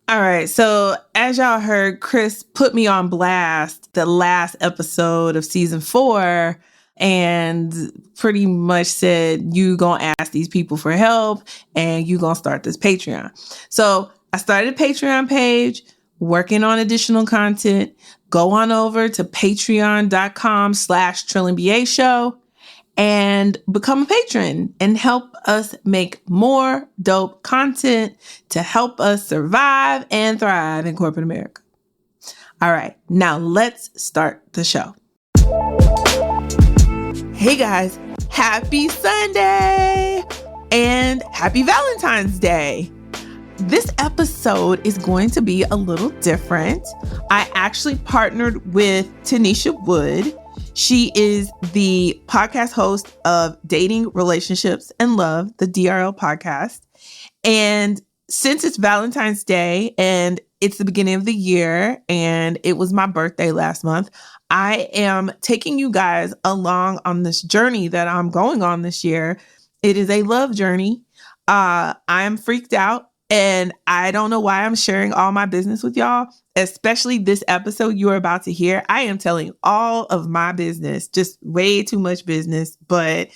All right. So as y'all heard, Chris put me on blast the last episode of season 4 and pretty much said, you gonna ask these people for help and you gonna start this Patreon. So I started a Patreon page, working on additional content. Go on over to patreon.com/TrillMBA show and become a patron and help us make more dope content to help us survive and thrive in corporate America. All right, now let's start the show. Hey guys, happy Sunday and happy Valentine's Day. This episode is going to be a little different. I actually partnered with Tennesha Wood. She is the podcast host of Dating, Relationships, and Love, the DRL podcast. And since it's Valentine's Day and it's the beginning of the year and it was my birthday last month, I am taking you guys along on this journey that I'm going on this year. It is a love journey. I'm freaked out and I don't know why I'm sharing all my business with y'all. Especially this episode you're about to hear. I am telling all of my business, just way too much business, but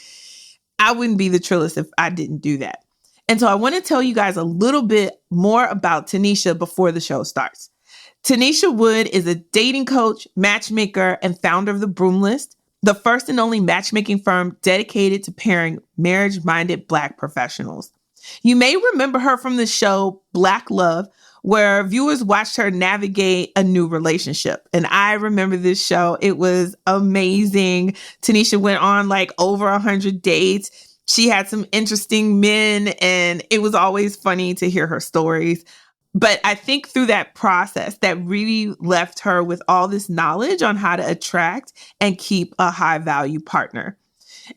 I wouldn't be the Trillist if I didn't do that. And so I want to tell you guys a little bit more about Tennesha before the show starts. Tennesha Wood is a dating coach, matchmaker, and founder of The Broom List, the first and only matchmaking firm dedicated to pairing marriage-minded Black professionals. You may remember her from the show Black Love, where viewers watched her navigate a new relationship. And I remember this show. It was amazing. Tennesha went on like over 100 dates. She had some interesting men, and it was always funny to hear her stories. But I think through that process, that really left her with all this knowledge on how to attract and keep a high value partner.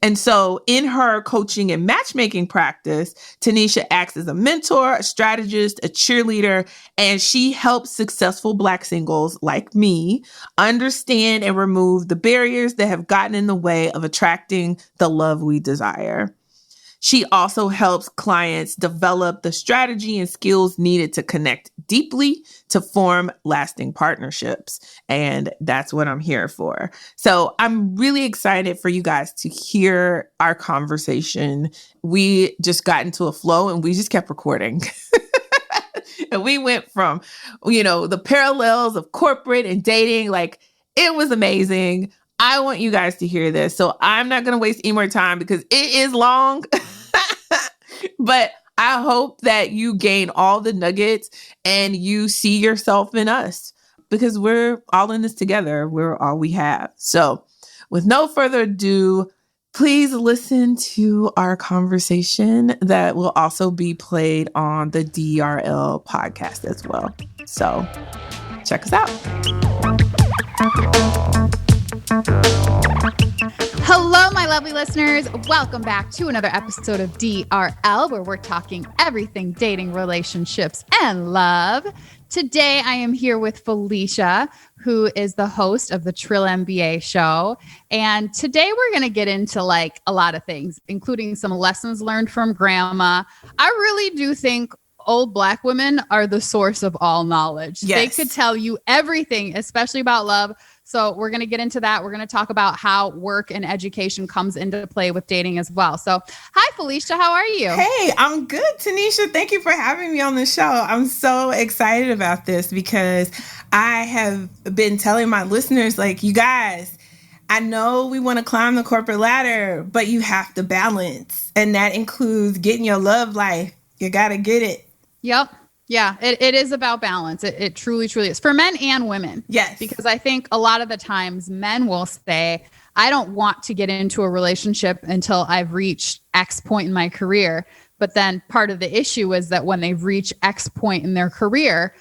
And so in her coaching and matchmaking practice, Tennesha acts as a mentor, a strategist, a cheerleader, and she helps successful Black singles like me understand and remove the barriers that have gotten in the way of attracting the love we desire. She also helps clients develop the strategy and skills needed to connect deeply to form lasting partnerships. And that's what I'm here for. So I'm really excited for you guys to hear our conversation. We just got into a flow and we just kept recording. And we went from, the parallels of corporate and dating. Like, it was amazing. I want you guys to hear this. So I'm not going to waste any more time because it is long. But I hope that you gain all the nuggets and you see yourself in us because we're all in this together. We're all we have. So with no further ado, please listen to our conversation that will also be played on the DRL podcast as well. So check us out. Hello, my lovely listeners. Welcome back to another episode of DRL, where we're talking everything dating, relationships, and love. Today, I am here with Felicia, who is the host of the Trill MBA show. And today, we're going to get into like a lot of things, including some lessons learned from grandma. I really do think old Black women are the source of all knowledge. Yes. They could tell you everything, especially about love. So we're going to get into that. We're going to talk about how work and education comes into play with dating as well. So hi, Felicia. How are you? Hey, I'm good, Tennesha. Thank you for having me on the show. I'm so excited about this because I have been telling my listeners, like, you guys, I know we want to climb the corporate ladder, but you have to balance. And that includes getting your love life. You got to get it. Yep. Yeah, it is about balance. It truly, truly is for men and women. Yes. Because I think a lot of the times men will say, I don't want to get into a relationship until I've reached X point in my career. But then part of the issue is that when they reach X point in their career,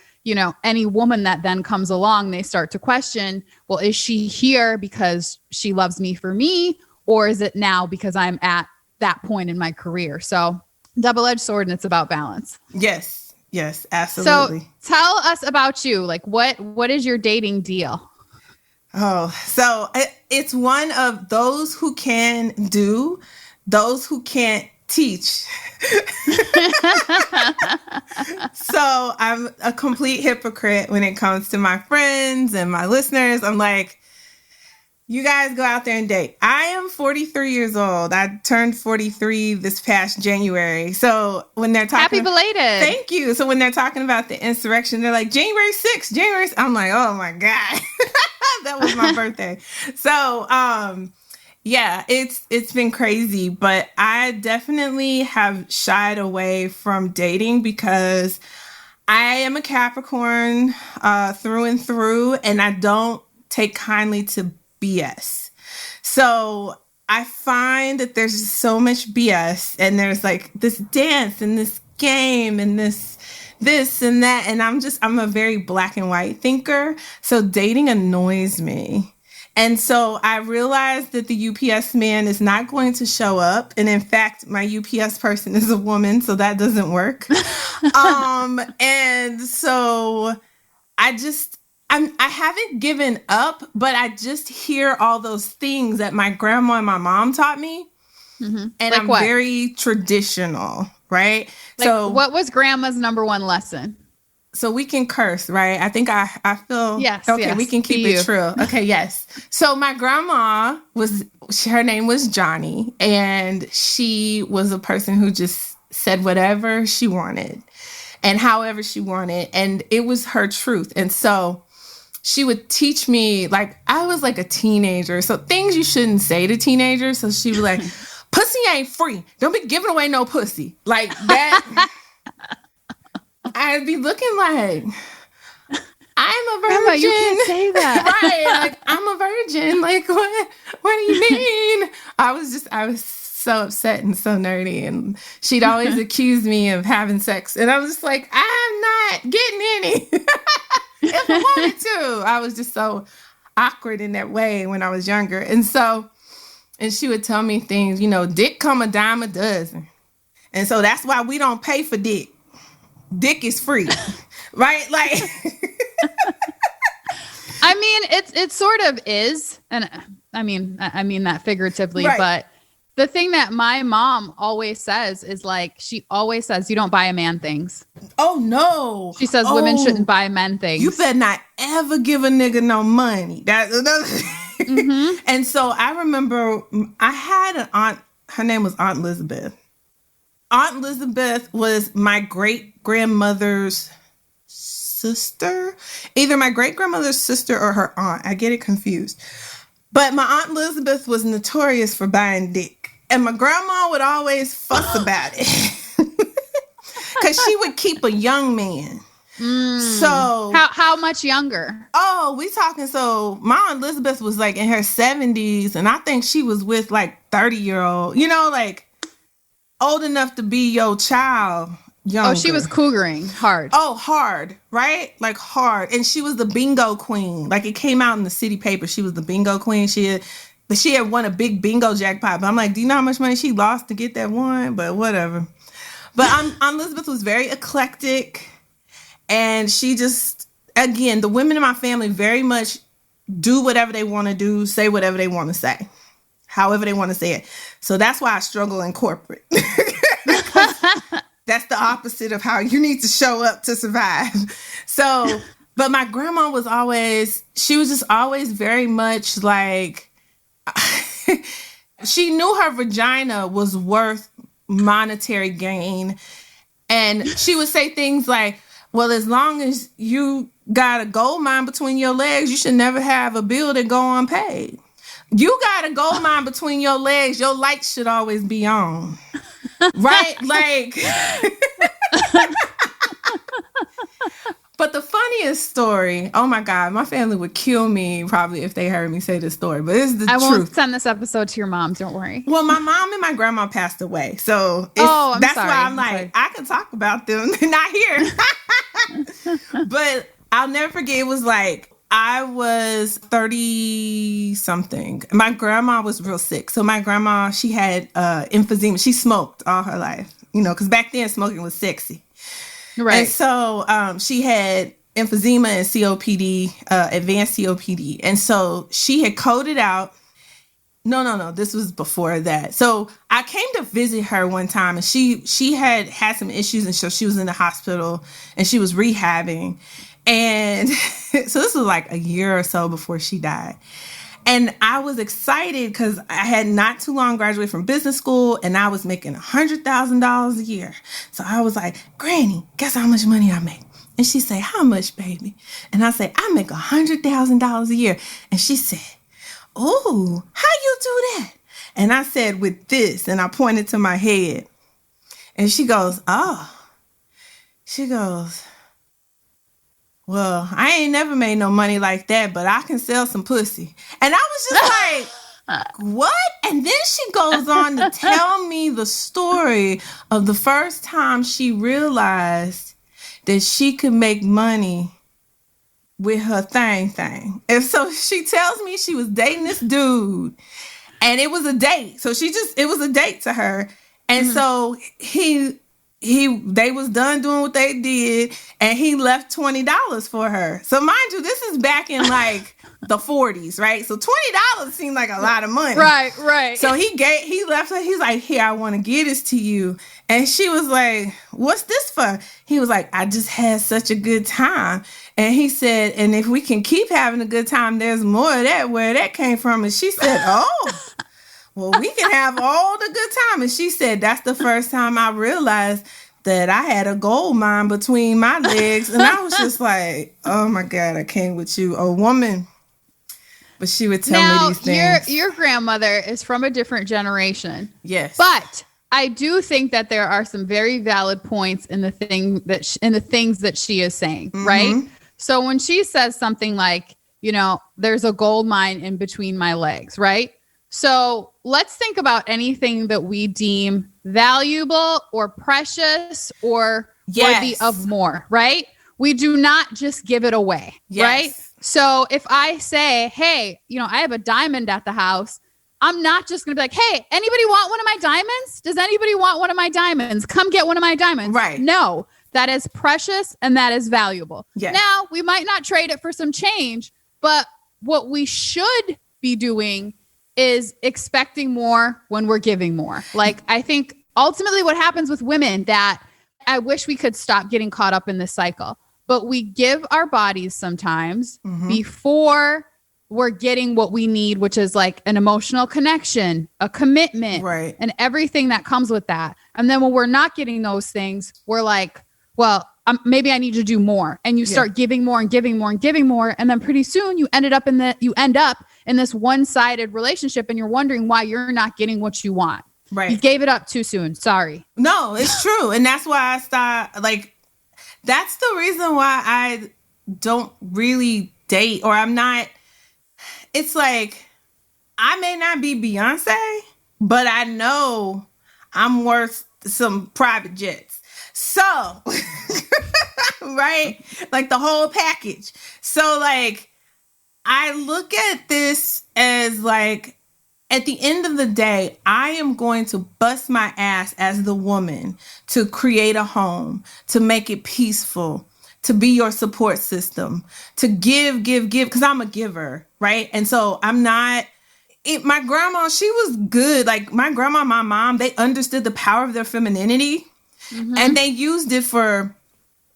any woman that then comes along, they start to question, well, is she here because she loves me for me? Or is it now because I'm at that point in my career? So double-edged sword, and it's about balance. Yes, absolutely. So tell us about you. Like, what is your dating deal? Oh, so it's one of those who can do, those who can't teach. So I'm a complete hypocrite when it comes to my friends and my listeners. I'm like, you guys go out there and date. I am 43 years old. I turned 43 this past January. So when they're talking... Happy belated. Thank you. So when they're talking about the insurrection, they're like, January 6th, January 6th. I'm like, oh my God. That was my birthday. So, yeah, it's been crazy. But I definitely have shied away from dating because I am a Capricorn through and through, and I don't take kindly to BS. So I find that there's just so much BS, and there's like this dance and this game and this and that. And I'm a very black and white thinker. So dating annoys me. And so I realized that the UPS man is not going to show up. And in fact, my UPS person is a woman, so that doesn't work. And so I haven't given up, but I just hear all those things that my grandma and my mom taught me. Mm-hmm. And like I'm very traditional, right? Like, so what was grandma's number one lesson? So we can curse, right? I think I feel... Yes, okay, yes, we can keep it true. Okay, yes. So my grandma her name was Johnny, and she was a person who just said whatever she wanted and however she wanted, and it was her truth. And so she would teach me, like, I was like a teenager, so things you shouldn't say to teenagers. So she was like, pussy ain't free. Don't be giving away no pussy. Like that... I'd be looking like, I'm a virgin. Grandma, you can't say that. Right. Like, I'm a virgin. Like, what do you mean? I was so upset and so nerdy. And she'd always accuse me of having sex. And I was just like, I'm not getting any. If I wanted to. I was just so awkward in that way when I was younger. And she would tell me things, dick come a dime a dozen. And so that's why we don't pay for dick. Dick is free, right? Like, I mean, it sort of is. And I mean that figuratively, right. But the thing that my mom always says is like, she always says, you don't buy a man things. Oh no. She says women shouldn't buy men things. You better not ever give a nigga no money. Mm-hmm. And so I remember I had an aunt, her name was Aunt Elizabeth. Aunt Elizabeth was my great-grandmother's sister. Either my great-grandmother's sister or her aunt. I get it confused. But my Aunt Elizabeth was notorious for buying dick. And my grandma would always fuss about it. Because she would keep a young man. So how much younger? Oh, we talking. So my Aunt Elizabeth was like in her 70s. And I think she was with like 30-year-old, like... old enough to be your child. Younger. Oh, she was cougaring hard. Oh, hard, right? Like hard. And she was the bingo queen. Like it came out in the city paper. She was the bingo queen. She had won a big bingo jackpot. But I'm like, do you know how much money she lost to get that one? But whatever. But Aunt Elizabeth was very eclectic. And she just, again, the women in my family very much do whatever they want to do, say whatever they want to say. However they want to say it. So that's why I struggle in corporate. That's the opposite of how you need to show up to survive. So, but my grandma was just always very much like, she knew her vagina was worth monetary gain. And she would say things like, well, as long as you got a gold mine between your legs, you should never have a bill that go unpaid. You got a gold mine between your legs. Your lights should always be on. Right? Like. But the funniest story, oh my God, my family would kill me probably if they heard me say this story. But it's the truth. I won't send this episode to your mom. Don't worry. Well, my mom and my grandma passed away. So that's why I'm like, I can talk about them. They're not here. But I'll never forget. It was like, I was 30 something. My grandma was real sick. So my grandma, she had emphysema. She smoked all her life, because back then smoking was sexy. Right. And so she had emphysema and COPD, advanced COPD. And so she had coded out No. This was before that. So I came to visit her one time, and she had some issues, and so she was in the hospital and she was rehabbing. And so this was like a year or so before she died. And I was excited because I had not too long graduated from business school, and I was making $100,000 a year. So I was like, Granny, guess how much money I make? And she said, how much, baby? And I said, I make $100,000 a year. And she said, oh, how you do that? And I said, with this. And I pointed to my head. And she goes, oh. She goes, well, I ain't never made no money like that, but I can sell some pussy. And I was just like, what? And then she goes on to tell me the story of the first time she realized that she could make money with her thing. And so she tells me she was dating this dude, and it was a date. So it was a date to her. And so they was done doing what they did, and he left $20 for her. So mind you, this is back in like the 40s, right? So $20 seemed like a lot of money. Right. So he left her. He's like, here, I want to give this to you. And she was like, what's this for? He was like, I just had such a good time. And he said, and if we can keep having a good time, there's more of that, where that came from. And she said, oh, well, we can have all the good time. And she said, that's the first time I realized that I had a gold mine between my legs. And I was just like, oh my God, I came with you, a woman. But she would tell me these things. Your grandmother is from a different generation. Yes. But I do think that there are some very valid points in the things that she is saying, right? So when she says something like, there's a gold mine in between my legs, right? So let's think about anything that we deem valuable or precious or worthy of more, right? We do not just give it away, right? So if I say, hey, I have a diamond at the house, I'm not just going to be like, hey, anybody want one of my diamonds? Does anybody want one of my diamonds? Come get one of my diamonds. Right. No, that is precious and that is valuable. Yes. Now, we might not trade it for some change, but what we should be doing is expecting more when we're giving more. Like, I think ultimately what happens with women, that I wish we could stop getting caught up in this cycle, but we give our bodies sometimes before we're getting what we need, which is like an emotional connection, a commitment, right, and everything that comes with that. And then when we're not getting those things, we're like, well, maybe I need to do more. And you start giving more and giving more and giving more. And then pretty soon you end up in this one-sided relationship, and you're wondering why you're not getting what you want. Right. You gave it up too soon. Sorry. No, it's true. And that's why I stopped. Like, that's the reason why I don't really date, or I'm not. It's like, I may not be Beyonce, but I know I'm worth some private jets. So, right? Like the whole package. So like, I look at this as like, at the end of the day, I am going to bust my ass as the woman to create a home, to make it peaceful, to be your support system, to give, because I'm a giver, right? And so I'm not, my grandma, she was good. Like my grandma, my mom, they understood the power of their femininity, and they used it for,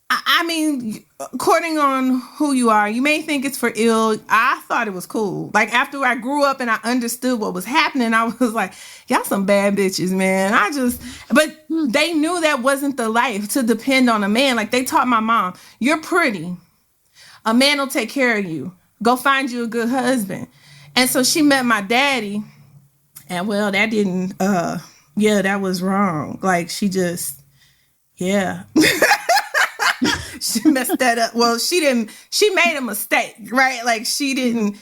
I mean, according on who you are, you may think it's for ill. I thought it was cool. Like after I grew up and I understood what was happening, I was like, y'all some bad bitches, man. But they knew that wasn't the life, to depend on a man. Like they taught my mom, you're pretty. A man will take care of you. Go find you a good husband. And so she met my daddy, and well, that didn't, that was wrong. Like she just, she messed that up. Well, she made a mistake, right? Like she didn't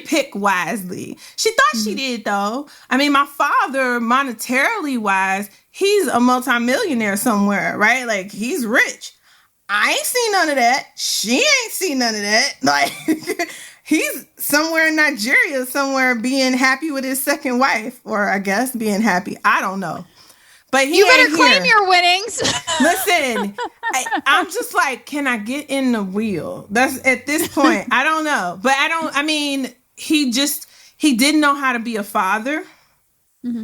pick wisely. She thought she did though. I mean, my father, monetarily wise, he's a multimillionaire somewhere, right? Like he's rich. I ain't seen none of that. She ain't seen none of that. Like he's somewhere in Nigeria, somewhere being happy with his second wife, or I guess being happy. I don't know. But you better claim your winnings. Listen, I'm just like, can I get in the wheel? That's at this point. I don't know. But he he didn't know how to be a father,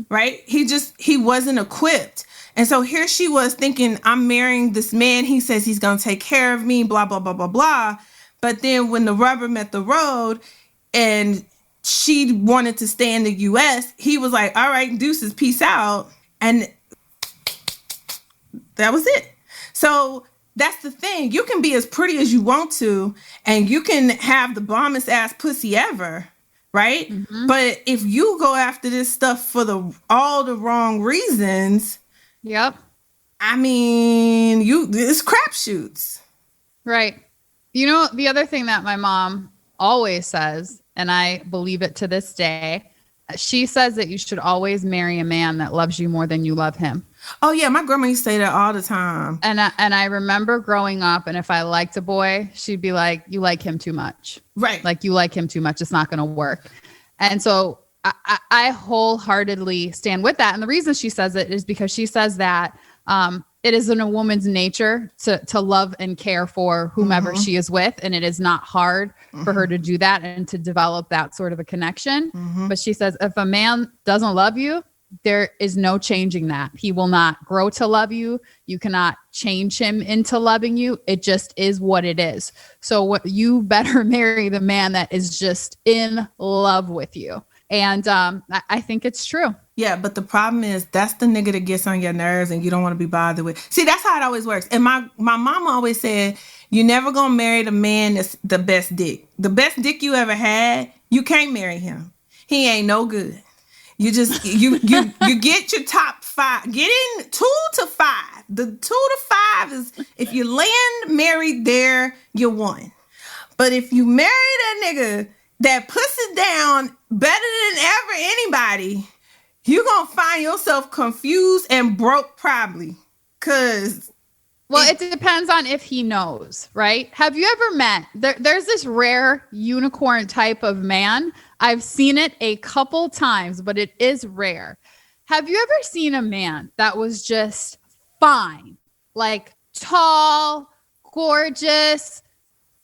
right? He wasn't equipped. And so here she was thinking, I'm marrying this man. He says he's going to take care of me, blah, blah, blah, blah, blah. But then when the rubber met the road and she wanted to stay in the U.S., he was like, all right, deuces, peace out. And that was it. So that's the thing. You can be as pretty as you want to, and you can have the bombest ass pussy ever, right? But if you go after this stuff for all the wrong reasons, yep. I mean, it's crapshoots. Right. You know, the other thing that my mom always says, and I believe it to this day, she says that you should always marry a man that loves you more than you love him. Oh, yeah. My grandma used to say that all the time. And I remember growing up, and if I liked a boy, she'd be like, you like him too much. Right. Like, you like him too much. It's not going to work. And so I wholeheartedly stand with that. And the reason she says it is because she says that it is in a woman's nature to love and care for whomever she is with. And it is not hard for her to do that and to develop that sort of a connection. But she says, if a man doesn't love you, there is no changing that. He will not grow to love you. You cannot change him into loving you. It just is what it is. So you better marry the man that is just in love with you. And I think it's true. Yeah, but the problem is that's the nigga that gets on your nerves and you don't want to be bothered with. See, that's how it always works. And my mama always said, you're never going to marry the man that's the best dick. The best dick you ever had, you can't marry him. He ain't no good. You just, you get your top 5. Get in 2 to 5. The 2 to 5 is, if you land married there, you won. But if you marry that nigga that puts it down better than ever anybody, you're going to find yourself confused and broke probably. Well, it depends on if he knows, right? Have you ever met, there's this rare unicorn type of man. I've seen it a couple times, but it is rare. Have you ever seen a man that was just fine, like tall, gorgeous,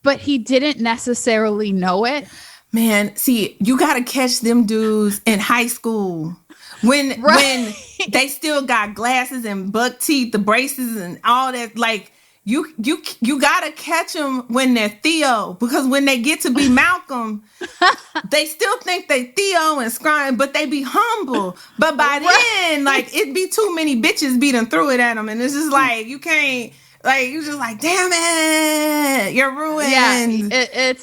but he didn't necessarily know it? Man, see, you got to catch them dudes in high school. When they still got glasses and buck teeth, the braces and all that, like you gotta catch them when they're Theo, because when they get to be Malcolm, they still think they Theo and scrawny, but they be humble. But by then, like it'd be too many bitches beating through it at them, and it's just like you can't. Like you just like, damn it, you're ruined. Yeah,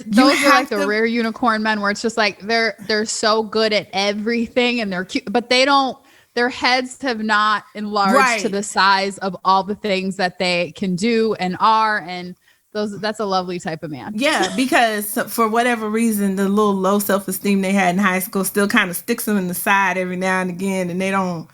those are like the rare unicorn men where it's just like they're so good at everything and they're cute, but their heads have not enlarged to the size of all the things that they can do and are, and that's a lovely type of man. Yeah, because for whatever reason, the little low self-esteem they had in high school still kind of sticks them in the side every now and again, and they don't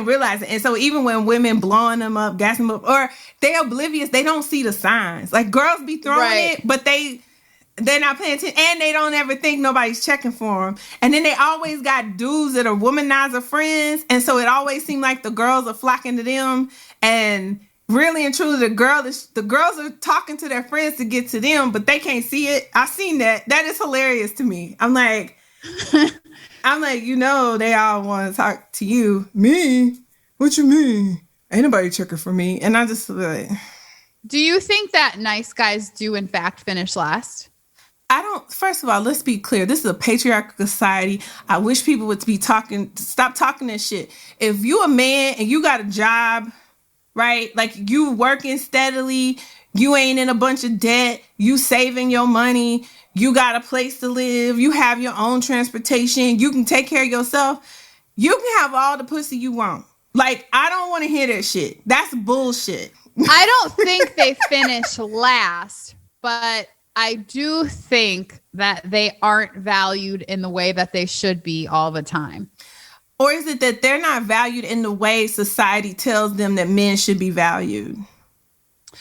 realize it. And so even when women blowing them up, gassing them up, or they're oblivious, they don't see the signs. Like girls be throwing it, but they're not paying attention, and they don't ever think nobody's checking for them. And then they always got dudes that are womanizer friends, and so it always seems like the girls are flocking to them. And really and truly, the girls are talking to their friends to get to them, but they can't see it. I've seen that. That is hilarious to me. I'm like, they all want to talk to you. Me? What you mean? Ain't nobody checking for me. And I just like... Do you think that nice guys do in fact finish last? First of all, let's be clear. This is a patriarchal society. I wish people would stop talking this shit. If you a man and you got a job, right? Like you working steadily, you ain't in a bunch of debt, you saving your money, you got a place to live, you have your own transportation, you can take care of yourself, you can have all the pussy you want. Like, I don't want to hear that shit. That's bullshit. I don't think they finish last, but I do think that they aren't valued in the way that they should be all the time. Or is it that they're not valued in the way society tells them that men should be valued?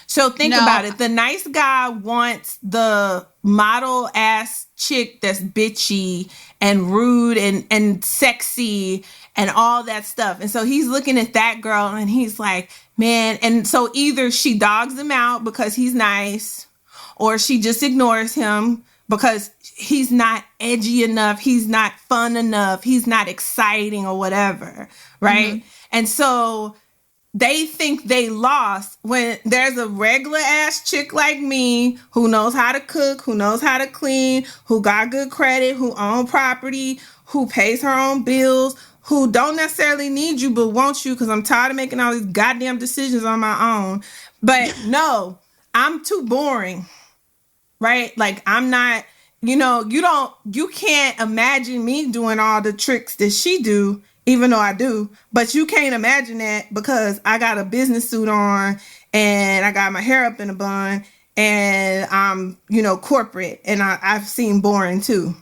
So think about it. The nice guy wants the model ass chick that's bitchy and rude and sexy and all that stuff. And so he's looking at that girl and he's like, man. And so either she dogs him out because he's nice, or she just ignores him because he's not edgy enough, he's not fun enough, he's not exciting or whatever, right? Mm-hmm. And so they think they lost when there's a regular ass chick like me who knows how to cook, who knows how to clean, who got good credit, who own property, who pays her own bills, who don't necessarily need you but wants you because I'm tired of making all these goddamn decisions on my own. But no, I'm too boring, right? Like, I'm not, you can't imagine me doing all the tricks that she do, even though I do, but you can't imagine that because I got a business suit on and I got my hair up in a bun and I'm, corporate, and I've seen boring too.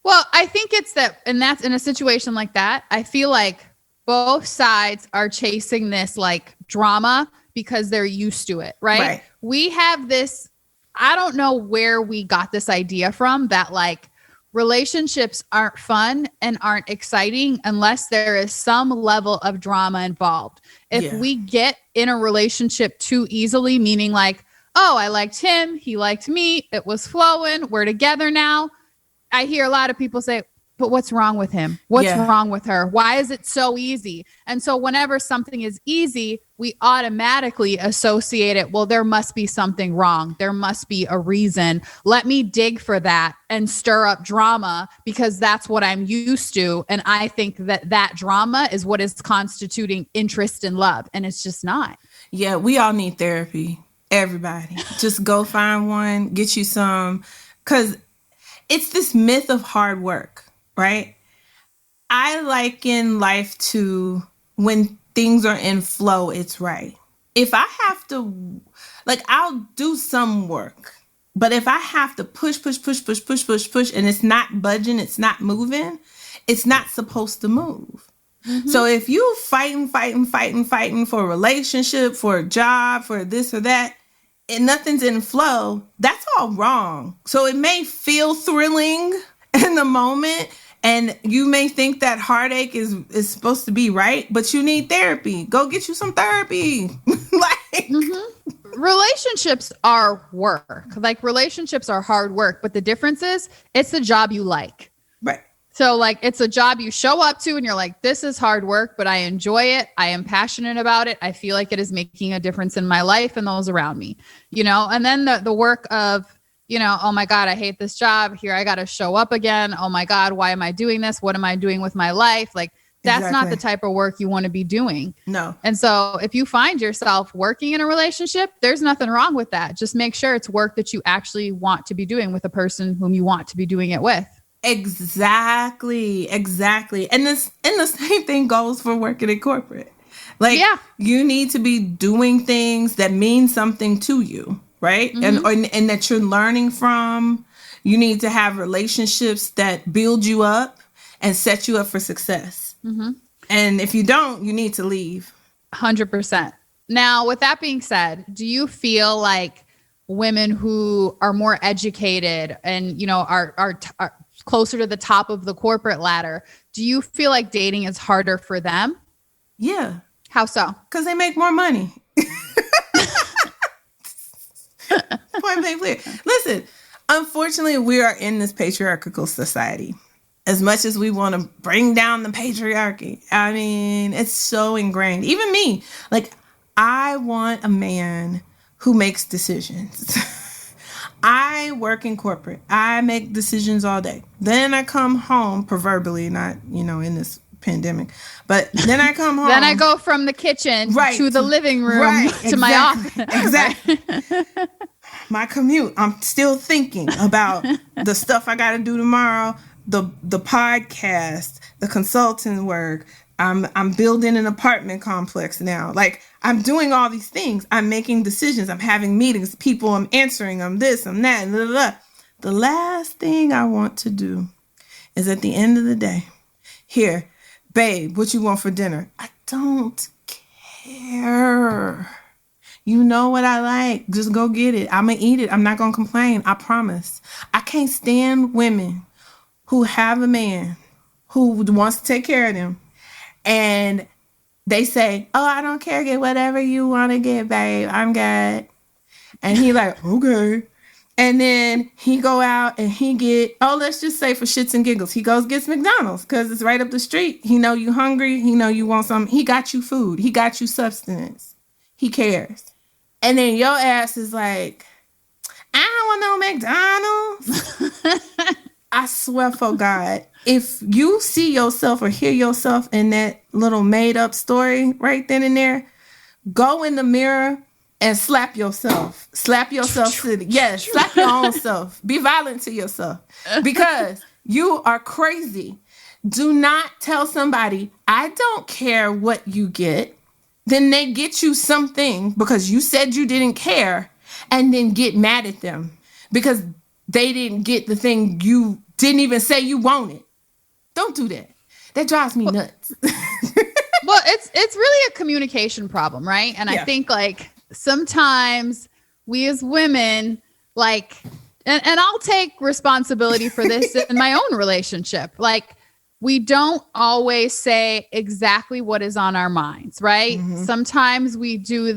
Well, I think it's that, and that's in a situation like that, I feel like both sides are chasing this like drama because they're used to it, right? We have this, I don't know where we got this idea from that like relationships aren't fun and aren't exciting unless there is some level of drama involved. If we get in a relationship too easily, meaning like, oh, I liked him, he liked me, it was flowing, we're together now. I hear a lot of people say, but what's wrong with him? What's wrong with her? Why is it so easy? And so whenever something is easy, we automatically associate it. Well, there must be something wrong. There must be a reason. Let me dig for that and stir up drama because that's what I'm used to. And I think that drama is what is constituting interest in love. And it's just not. Yeah, we all need therapy. Everybody. Just go find one, get you some, because it's this myth of hard work, right? I liken life to when things are in flow, it's right. If I have to, like, I'll do some work, but if I have to push, and it's not budging, it's not moving, it's not supposed to move. Mm-hmm. So if you fighting for a relationship, for a job, for this or that, and nothing's in flow, that's all wrong. So it may feel thrilling in the moment, and you may think that heartache is supposed to be right, but you need therapy. Go get you some therapy. Relationships are work. Like, relationships are hard work, but the difference is it's the job you like. Right. So like, it's a job you show up to and you're like, this is hard work, but I enjoy it. I am passionate about it. I feel like it is making a difference in my life and those around me, and then the work of, oh my God, I hate this job. Here, I got to show up again. Oh my God, why am I doing this? What am I doing with my life? Like, that's not the type of work you want to be doing. No. And so if you find yourself working in a relationship, there's nothing wrong with that. Just make sure it's work that you actually want to be doing with a person whom you want to be doing it with. Exactly. And the same thing goes for working in corporate. Like, you need to be doing things that mean something to you, right? Mm-hmm. And that you're learning from. You need to have relationships that build you up and set you up for success. Mm-hmm. And if you don't, you need to leave. 100%. Now, with that being said, do you feel like women who are more educated and, are closer to the top of the corporate ladder, do you feel like dating is harder for them? Yeah. How so? Because they make more money. Point blank clear. Listen, unfortunately, we are in this patriarchal society. As much as we want to bring down the patriarchy, I mean, it's so ingrained. Even me, like, I want a man who makes decisions. I work in corporate. I make decisions all day. Then I come home, proverbially, not, in this pandemic, but then I come home. Then I go from the kitchen to the living room to my office. Exactly. My commute. I'm still thinking about the stuff I got to do tomorrow, the podcast, the consulting work. I'm building an apartment complex now. Like, I'm doing all these things. I'm making decisions. I'm having meetings. People, I'm answering them this, I'm that, and blah, blah, blah. The last thing I want to do is at the end of the day, here, babe, what you want for dinner? I don't care. You know what I like. Just go get it. I'm going to eat it. I'm not going to complain. I promise. I can't stand women who have a man who wants to take care of them. And they say, oh, I don't care. Get whatever you want to get, babe. I'm good. And he like, okay. And then he go out and he get, let's just say for shits and giggles, he goes gets McDonald's because it's right up the street. He know you hungry. He know you want something. He got you food. He got you sustenance. He cares. And then your ass is like, I don't want no McDonald's. I swear for God, if you see yourself or hear yourself in that little made up story right then and there, go in the mirror and slap yourself. Slap yourself. Yes, slap your own self. Be violent to yourself because you are crazy. Do not tell somebody, I don't care what you get. Then they get you something because you said you didn't care and then get mad at them because they didn't get the thing you didn't even say you wanted. Don't do that. That drives me nuts. Well, it's really a communication problem, right? And I think like sometimes we as women like, and I'll take responsibility for this in my own relationship. Like we don't always say exactly what is on our minds, right? Mm-hmm. Sometimes we do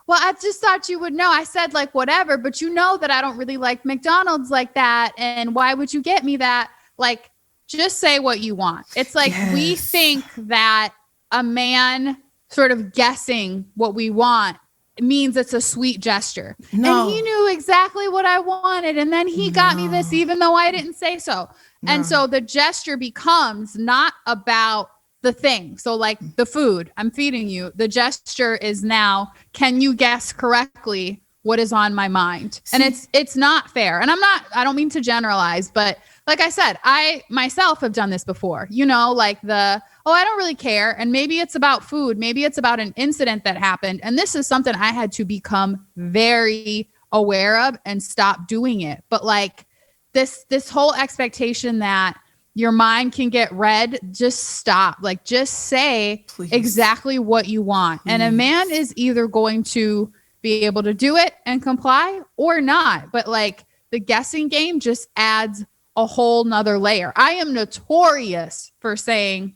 well, I just thought you would know. I said like whatever, but you know that I don't really like McDonald's like that. And why would you get me that? Like, just say what you want. It's like we think that a man sort of guessing what we want means it's a sweet gesture. No. And he knew exactly what I wanted. And then he got me this, even though I didn't say so. No. And so the gesture becomes not about the thing. So like the food I'm feeding you, the gesture is now, can you guess correctly what is on my mind? See? And it's not fair. And I don't mean to generalize, but like I said, I myself have done this before, like I don't really care. And maybe it's about food. Maybe it's about an incident that happened. And this is something I had to become very aware of and stop doing it. But like this whole expectation that your mind can get read, just stop. Like just say exactly what you want. Please. And a man is either going to be able to do it and comply or not. But like the guessing game just adds a whole nother layer. I am notorious for saying,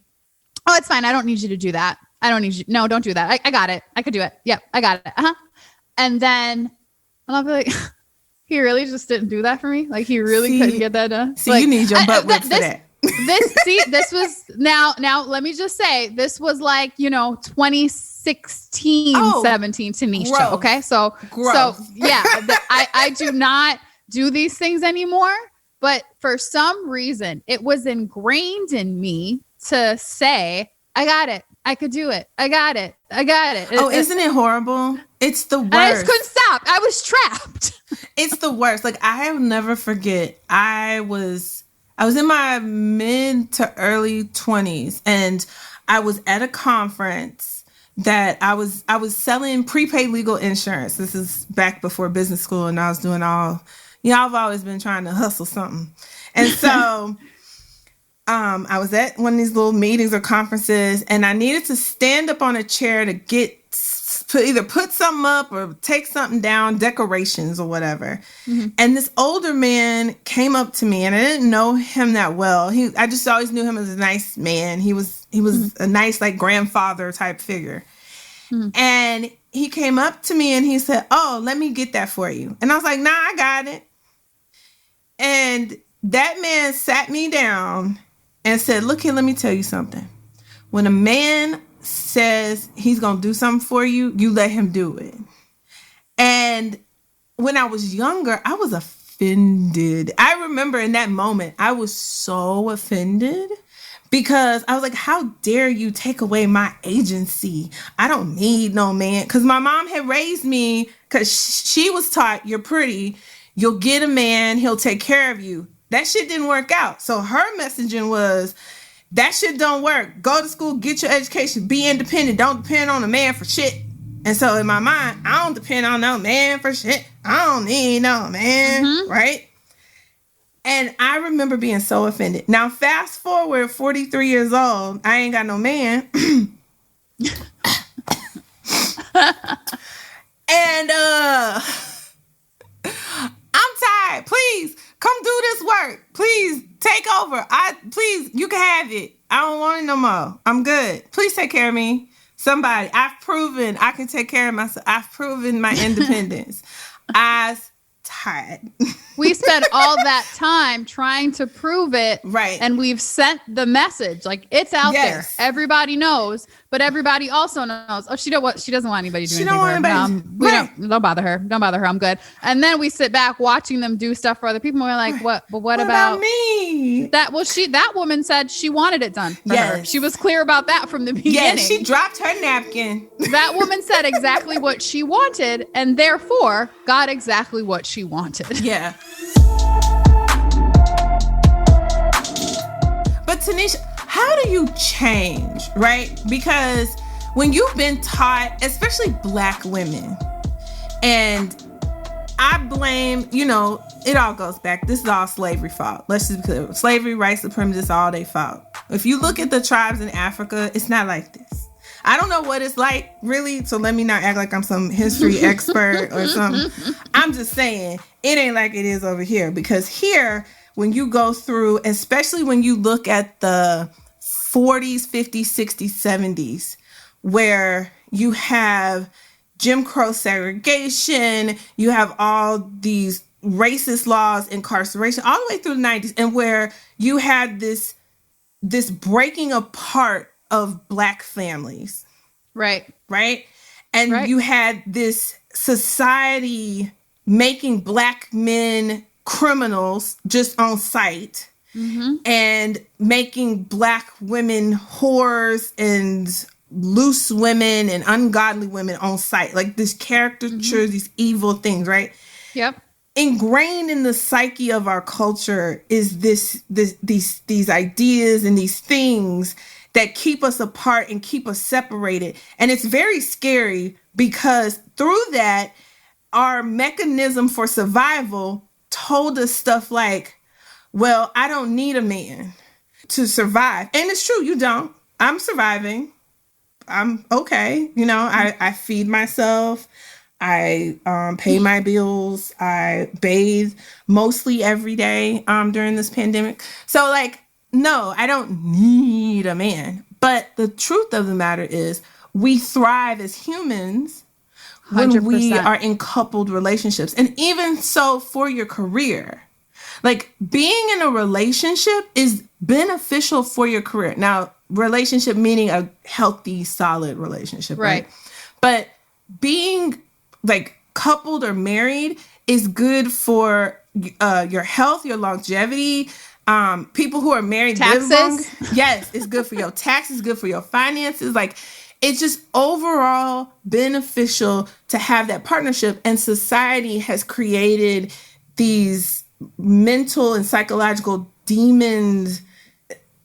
oh, it's fine. I don't need you to do that. I don't need you. No, don't do that. I got it. I could do it. Yep. I got it. And then I'll be like, he really just didn't do that for me. Like he really couldn't get that done. See, like, you need your butt whipped for that. This was now let me just say, this was like, 2016, 17 Tennesha. Gross. Okay. So yeah, I do not do these things anymore. But for some reason, it was ingrained in me to say, I got it. I could do it. I got it. Isn't it horrible? It's the worst. I just couldn't stop. I was trapped. It's the worst. Like I'll never forget. I was in my mid to early 20s and I was at a conference that I was selling prepaid legal insurance. This is back before business school and I was doing all, I've always been trying to hustle something. And so I was at one of these little meetings or conferences and I needed to stand up on a chair to either put something up or take something down, decorations or whatever. Mm-hmm. And this older man came up to me and I didn't know him that well. I just always knew him as a nice man. He was mm-hmm. a nice like grandfather type figure. Mm-hmm. And he came up to me and he said, oh, let me get that for you. And I was like, nah, I got it. And that man sat me down and said, look here, let me tell you something. When a man says he's going to do something for you, you let him do it. And when I was younger, I was offended. I remember in that moment, I was so offended because I was like, how dare you take away my agency? I don't need no man. Because my mom had raised me because she was taught you're pretty. You'll get a man. He'll take care of you. That shit didn't work out. So her messaging was, that shit don't work. Go to school, get your education, be independent. Don't depend on a man for shit. And so in my mind, I don't depend on no man for shit. I don't need no man, mm-hmm. right? And I remember being so offended. Now, fast forward 43 years old, I ain't got no man. And I'm tired. Please come do this work. Please take over. Please, you can have it. I don't want it no more. I'm good. Please take care of me. Somebody. I've proven I can take care of myself. I've proven my independence. I was hot. We spent all that time trying to prove it. Right. And we've sent the message. Like, it's out Yes. there. Everybody knows, but everybody also knows, oh, she doesn't want anybody doing anything for her. Don't bother her. Don't bother her. I'm good. And then we sit back watching them do stuff for other people. And we're like, what? But what about me? That woman said she wanted it done for her. She was clear about that from the beginning. Yeah, she dropped her napkin. That woman said exactly what she wanted, and therefore got exactly what she wanted. Yeah. But Tennesha, how do you change, right? Because when you've been taught, especially Black women, and I blame, it all goes back. This is all slavery fault. Let's just be clear. Slavery, white supremacy, it's all their fault. If you look at the tribes in Africa, it's not like this. I don't know what it's like, really, so let me not act like I'm some history expert or something. I'm just saying, it ain't like it is over here. Because here, when you go through, especially when you look at the 40s, 50s, 60s, 70s, where you have Jim Crow segregation, you have all these racist laws, incarceration, all the way through the 90s, and where you had this breaking apart of Black families. Right. And you had this society making Black men criminals just on sight, and making Black women whores and loose women and ungodly women on sight. Like this caricature, these evil things, right? Yep. Ingrained in the psyche of our culture is these ideas and these things that keep us apart and keep us separated. And it's very scary because through that, our mechanism for survival told us stuff like, well, I don't need a man to survive. And it's true, you don't. I'm surviving. I'm okay. I feed myself. I pay my bills. I bathe mostly every day during this pandemic. So no, I don't need a man. But the truth of the matter is we thrive as humans when 100%. we are in coupled relationships. And even so for your career, being in a relationship is beneficial for your career. Now, relationship meaning a healthy, solid relationship, right? But being coupled or married is good for your health, your longevity. People who are married live long. Yes, it's good for your taxes, good for your finances. It's just overall beneficial to have that partnership. And society has created these mental and psychological demons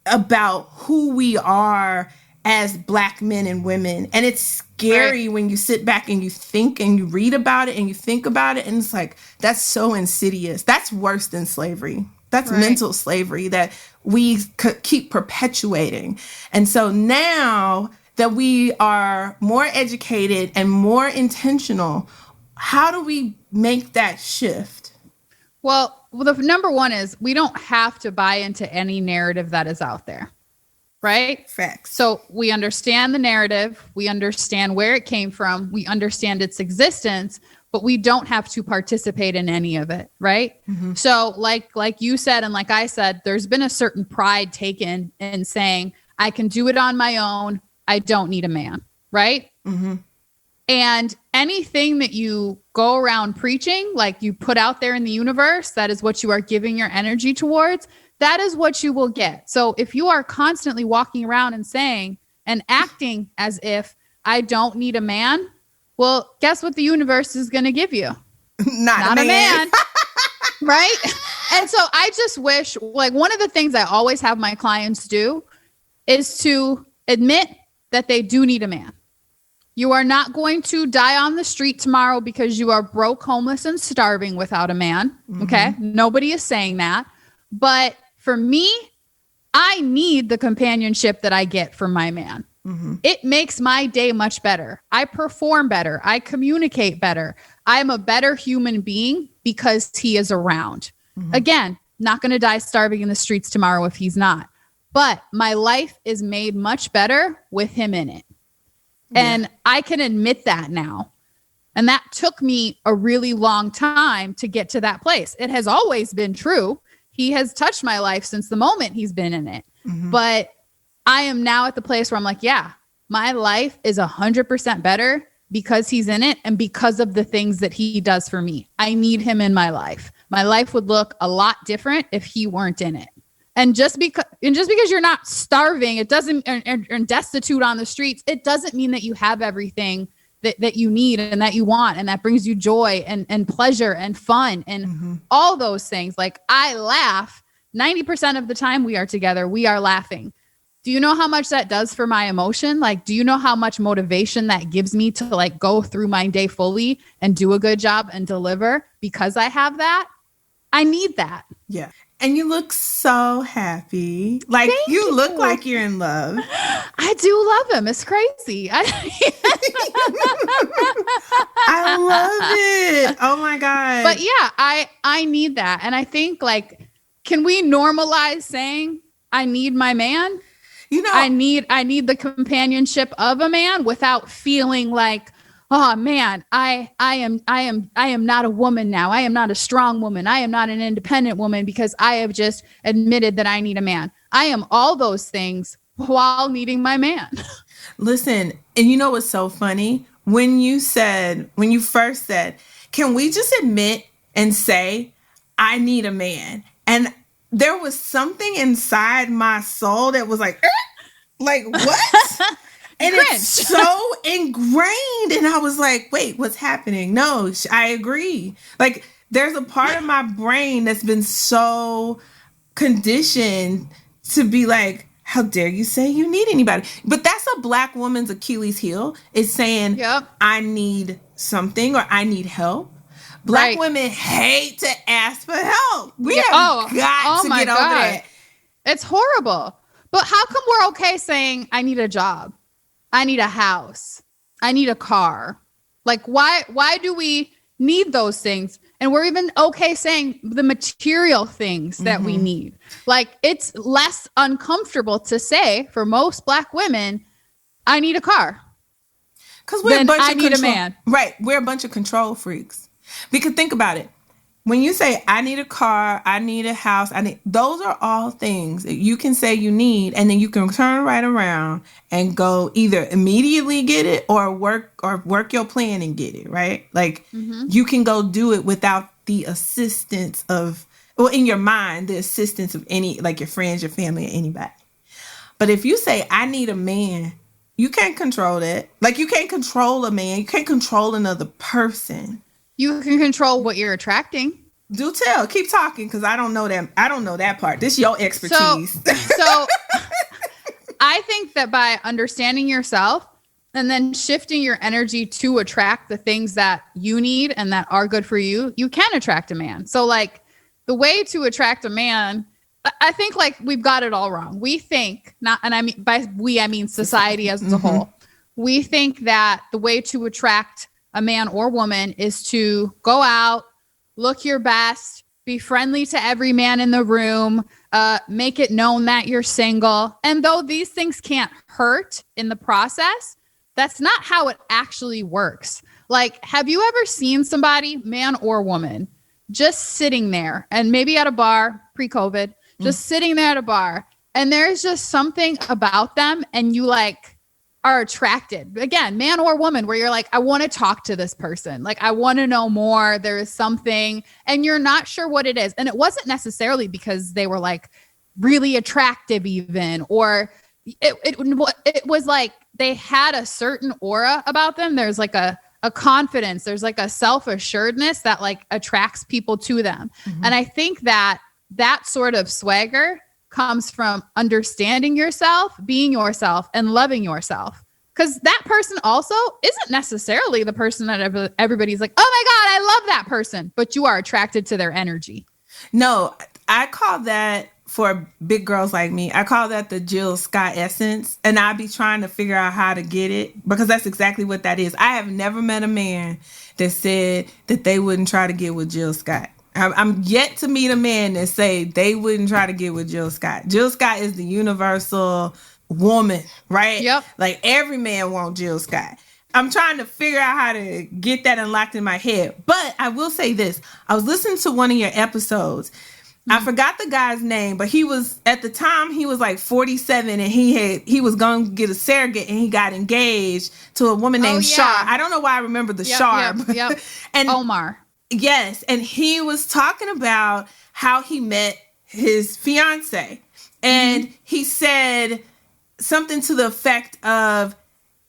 about who we are as Black men and women. And it's scary when you sit back and you think and you read about it and you think about it. And it's that's so insidious. That's worse than slavery. That's mental slavery that we keep perpetuating. And so now that we are more educated and more intentional, how do we make that shift? Well, the number one is we don't have to buy into any narrative that is out there, right? Facts. So we understand the narrative. We understand where it came from. We understand its existence, but we don't have to participate in any of it, right? Mm-hmm. So like you said, and like I said, there's been a certain pride taken in saying, I can do it on my own. I don't need a man, right? Mm-hmm. And anything that you go around preaching, like you put out there in the universe, that is what you are giving your energy towards. That is what you will get. So if you are constantly walking around and saying and acting as if I don't need a man, well, guess what the universe is going to give you? Not a man. Right? And so I just wish, one of the things I always have my clients do is to admit that they do need a man. You are not going to die on the street tomorrow because you are broke, homeless, and starving without a man. Mm-hmm. Okay. Nobody is saying that. But for me, I need the companionship that I get from my man. Mm-hmm. It makes my day much better. I perform better. I communicate better. I'm a better human being because he is around. Mm-hmm. Again, not going to die starving in the streets tomorrow if he's not. But my life is made much better with him in it. And I can admit that now. And that took me a really long time to get to that place. It has always been true. He has touched my life since the moment he's been in it. Mm-hmm. But I am now at the place where I'm like, yeah, my life is 100% better because he's in it and because of the things that he does for me. I need him in my life. My life would look a lot different if he weren't in it. And just because you're not starving, it doesn't, and destitute on the streets, it doesn't mean that you have everything that you need and that you want and that brings you joy and pleasure and fun and all those things. Like, I laugh 90% of the time we are together, we are laughing. Do you know how much that does for my emotion? Like, do you know how much motivation that gives me to like go through my day fully and do a good job and deliver because I have that? I need that. Yeah. And you look so happy. Like, you look like you're in love. I do love him. It's crazy. I love it. Oh my God. But yeah, I need that. And I think, like, can we normalize saying I need my man? You know, I need the companionship of a man without feeling like, oh man, I am not a woman now. I am not a strong woman. I am not an independent woman because I have just admitted that I need a man. I am all those things while needing my man. Listen, and you know what's so funny? When you first said, can we just admit and say, I need a man? And there was something inside my soul that was like what? And it's so ingrained. And I was like, wait, what's happening? No, I agree. Like, there's a part of my brain that's been so conditioned to be like, how dare you say you need anybody? But that's a Black woman's Achilles heel, is saying, yep, I need something or I need help. Black women hate to ask for help. We have got to get over that. It's horrible. But how come we're okay saying, I need a job? I need a house. I need a car. Like, why do we need those things? And we're even okay saying the material things that we need. Like, it's less uncomfortable to say for most Black women, I need a car. Because we're a bunch of a man. Right. We're a bunch of control freaks. Because think about it. When you say, I need a car, I need a house, those are all things that you can say you need, and then you can turn right around and go either immediately get it or work your plan and get it, right? Like, you can go do it without the assistance of, well, in your mind, the assistance of any, like your friends, your family, or anybody. But if you say, I need a man, you can't control that. Like, you can't control a man. You can't control another person. You can control what you're attracting. Do tell. Keep talking, because I don't know that part. This is your expertise. So I think that by understanding yourself and then shifting your energy to attract the things that you need and that are good for you, you can attract a man. So, like, the way to attract a man, I think, like, we've got it all wrong. We think, and I mean by we, I mean society as a whole. We think that the way to attract a man or woman is to go out, look your best, be friendly to every man in the room, make it known that you're single. And though these things can't hurt in the process, that's not how it actually works. Like, have you ever seen somebody, man or woman, just sitting there and maybe at a bar pre-COVID, just sitting there at a bar, and there's just something about them and you like are attracted, again, man or woman, where you're like, I want to talk to this person. Like, I want to know more. There is something, and you're not sure what it is. And it wasn't necessarily because they were like really attractive even, or it was like they had a certain aura about them. There's like a confidence. There's like a self-assuredness that like attracts people to them. And I think that sort of swagger comes from understanding yourself, being yourself, and loving yourself. Because that person also isn't necessarily the person that everybody's like, oh my God, I love that person. But you are attracted to their energy. No, I call that, for big girls like me, I call that the Jill Scott essence. And I be trying to figure out how to get it, because that's exactly what that is. I have never met a man that said that they wouldn't try to get with Jill Scott. I'm yet to meet a man that say they wouldn't try to get with Jill Scott. Jill Scott is the universal woman, right? Yep. Like, every man wants Jill Scott. I'm trying to figure out how to get that unlocked in my head. But I will say this. I was listening to one of your episodes. I forgot the guy's name, but he was, at the time, he was like 47 and he was going to get a surrogate and he got engaged to a woman named Shar. I don't know why I remember the Shar. Yep. And Omar. Yes. And he was talking about how he met his fiance. And he said something to the effect of,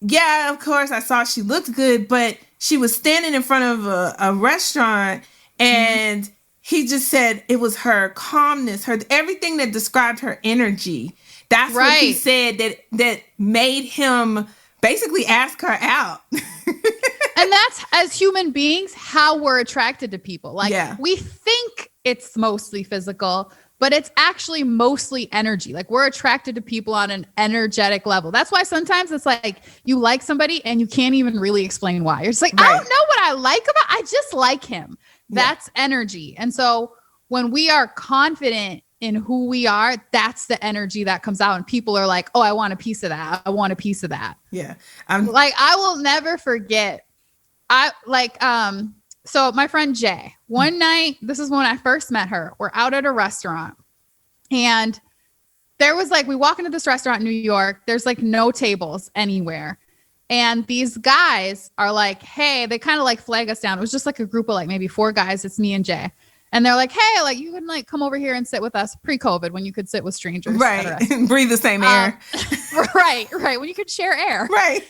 yeah, of course, I saw she looked good, but she was standing in front of a restaurant and he just said it was her calmness, her everything that described her energy. That's what he said that made him basically ask her out. And that's, as human beings, how we're attracted to people. Like, we think it's mostly physical, but it's actually mostly energy. Like, we're attracted to people on an energetic level. That's why sometimes it's like you like somebody and you can't even really explain why. You're just like, I don't know what I like about, I just like him. That's energy. And so when we are confident in who we are, that's the energy that comes out. And people are like, oh, I want a piece of that. I want a piece of that. Yeah. I will never forget. So my friend Jay, one night, this is when I first met her. We're out at a restaurant and there was like, we walk into this restaurant in New York. There's like no tables anywhere. And these guys are like, hey, they kind of like flag us down. It was just like a group of like maybe 4 guys. It's me and Jay. And they're like, hey, like you can like come over here and sit with us pre-COVID when you could sit with strangers. Right. Breathe the same air. Right. When you could share air. Right.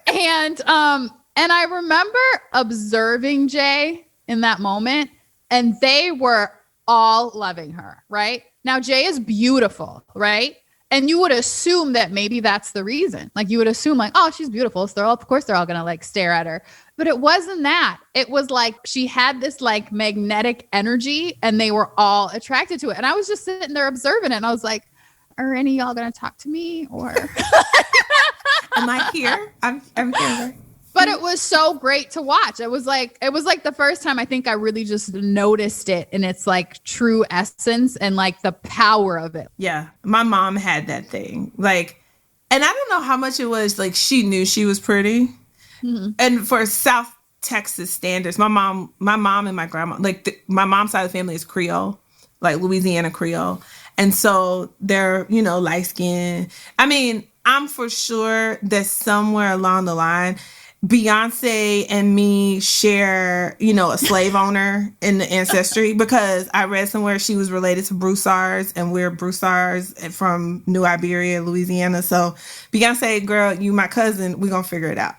And I remember observing Jay in that moment and they were all loving her. Right. Now, Jay is beautiful. Right. And you would assume that maybe that's the reason. Like you would assume like, oh, she's beautiful. So of course they're all going to like stare at her. But it wasn't that. It was like she had this like magnetic energy and they were all attracted to it. And I was just sitting there observing it. And I was like, are any of y'all going to talk to me or am I here? I'm here. But it was so great to watch. It was like the first time I think I really just noticed it in its like true essence and like the power of it. Yeah. My mom had that thing. Like, and I don't know how much it was like she knew she was pretty. Mm-hmm. And for South Texas standards, my mom and my grandma, like my mom's side of the family is Creole, like Louisiana Creole. And so they're, light skinned. I mean, I'm for sure that somewhere along the line, Beyonce and me share, a slave owner in the ancestry because I read somewhere she was related to Broussards and we're Broussards from New Iberia, Louisiana. So Beyonce, girl, you my cousin, we're going to figure it out.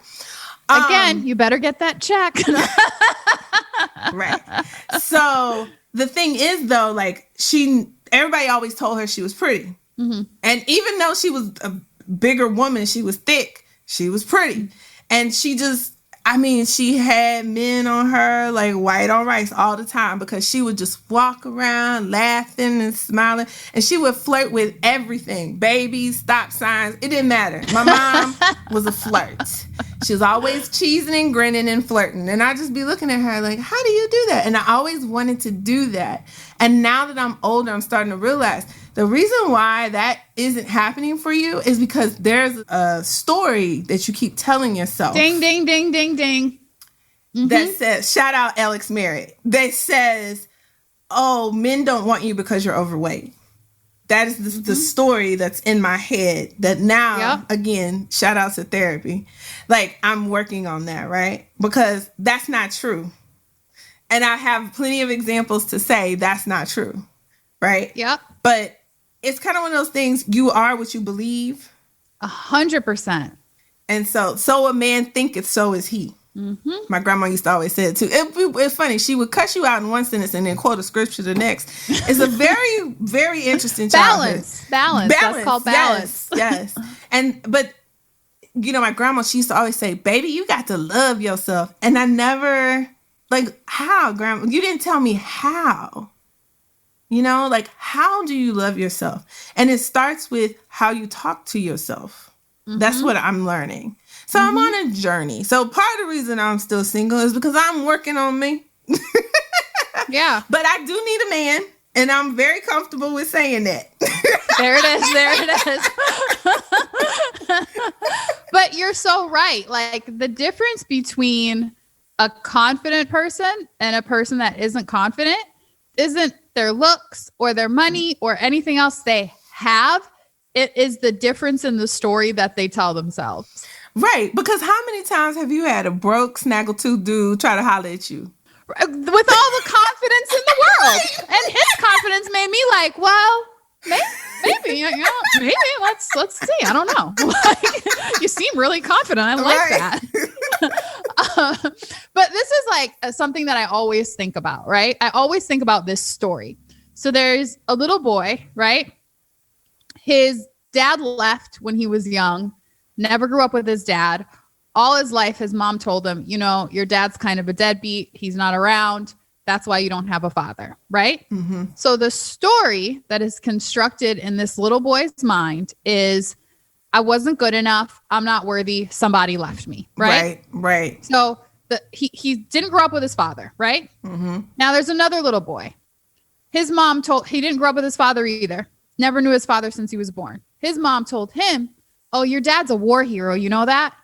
Again, you better get that check. Right. So the thing is though, like everybody always told her she was pretty. Mm-hmm. And even though she was a bigger woman, she was thick, she was pretty. And she had men on her like white on rice all the time because she would just walk around laughing and smiling. And she would flirt with everything. Babies, stop signs. It didn't matter. My mom was a flirt. She was always cheesing and grinning and flirting. And I'd just be looking at her like, how do you do that? And I always wanted to do that. And now that I'm older, I'm starting to realize the reason why that isn't happening for you is because there's a story that you keep telling yourself. Ding, ding, ding, ding, ding. Mm-hmm. That says, shout out Alex Merritt. That says, oh, men don't want you because you're overweight. That is the story that's in my head that now, again, shout out to therapy. Like, I'm working on that, right? Because that's not true. And I have plenty of examples to say that's not true, right? Yep. But it's kind of one of those things, you are what you believe. 100%. And so a man thinketh, so is he. Mm-hmm. My grandma used to always say it too. It's funny. She would cut you out in one sentence and then quote a scripture the next. It's a very, very interesting childhood. Balance. That's called balance. Yes. But my grandma, she used to always say, baby, you got to love yourself. And I never, like, how, grandma? You didn't tell me how. Like, how do you love yourself? And it starts with how you talk to yourself. Mm-hmm. That's what I'm learning. So I'm on a journey. So part of the reason I'm still single is because I'm working on me. Yeah. But I do need a man. And I'm very comfortable with saying that. There it is. But you're so right. Like the difference between a confident person and a person that isn't confident isn't their looks or their money or anything else they have. It is the difference in the story that they tell themselves. Right. Because how many times have you had a broke, snaggletooth dude try to holler at you? With all the confidence in the world. And his confidence made me like, well, maybe, you know, maybe let's see. I don't know. Like, you seem really confident. I like that. But this is like something that I always think about, right? I always think about this story. So there's a little boy, right? His dad left when he was young, never grew up with his dad. All his life, his mom told him, you know, your dad's kind of a deadbeat. He's not around. That's why you don't have a father, right? Mm-hmm. So the story that is constructed in this little boy's mind is, I wasn't good enough. I'm not worthy. Somebody left me, right? Right. So he didn't grow up with his father, right? Mm-hmm. Now there's another little boy. His mom he didn't grow up with his father either. Never knew his father since he was born. His mom told him, oh, your dad's a war hero. You know that?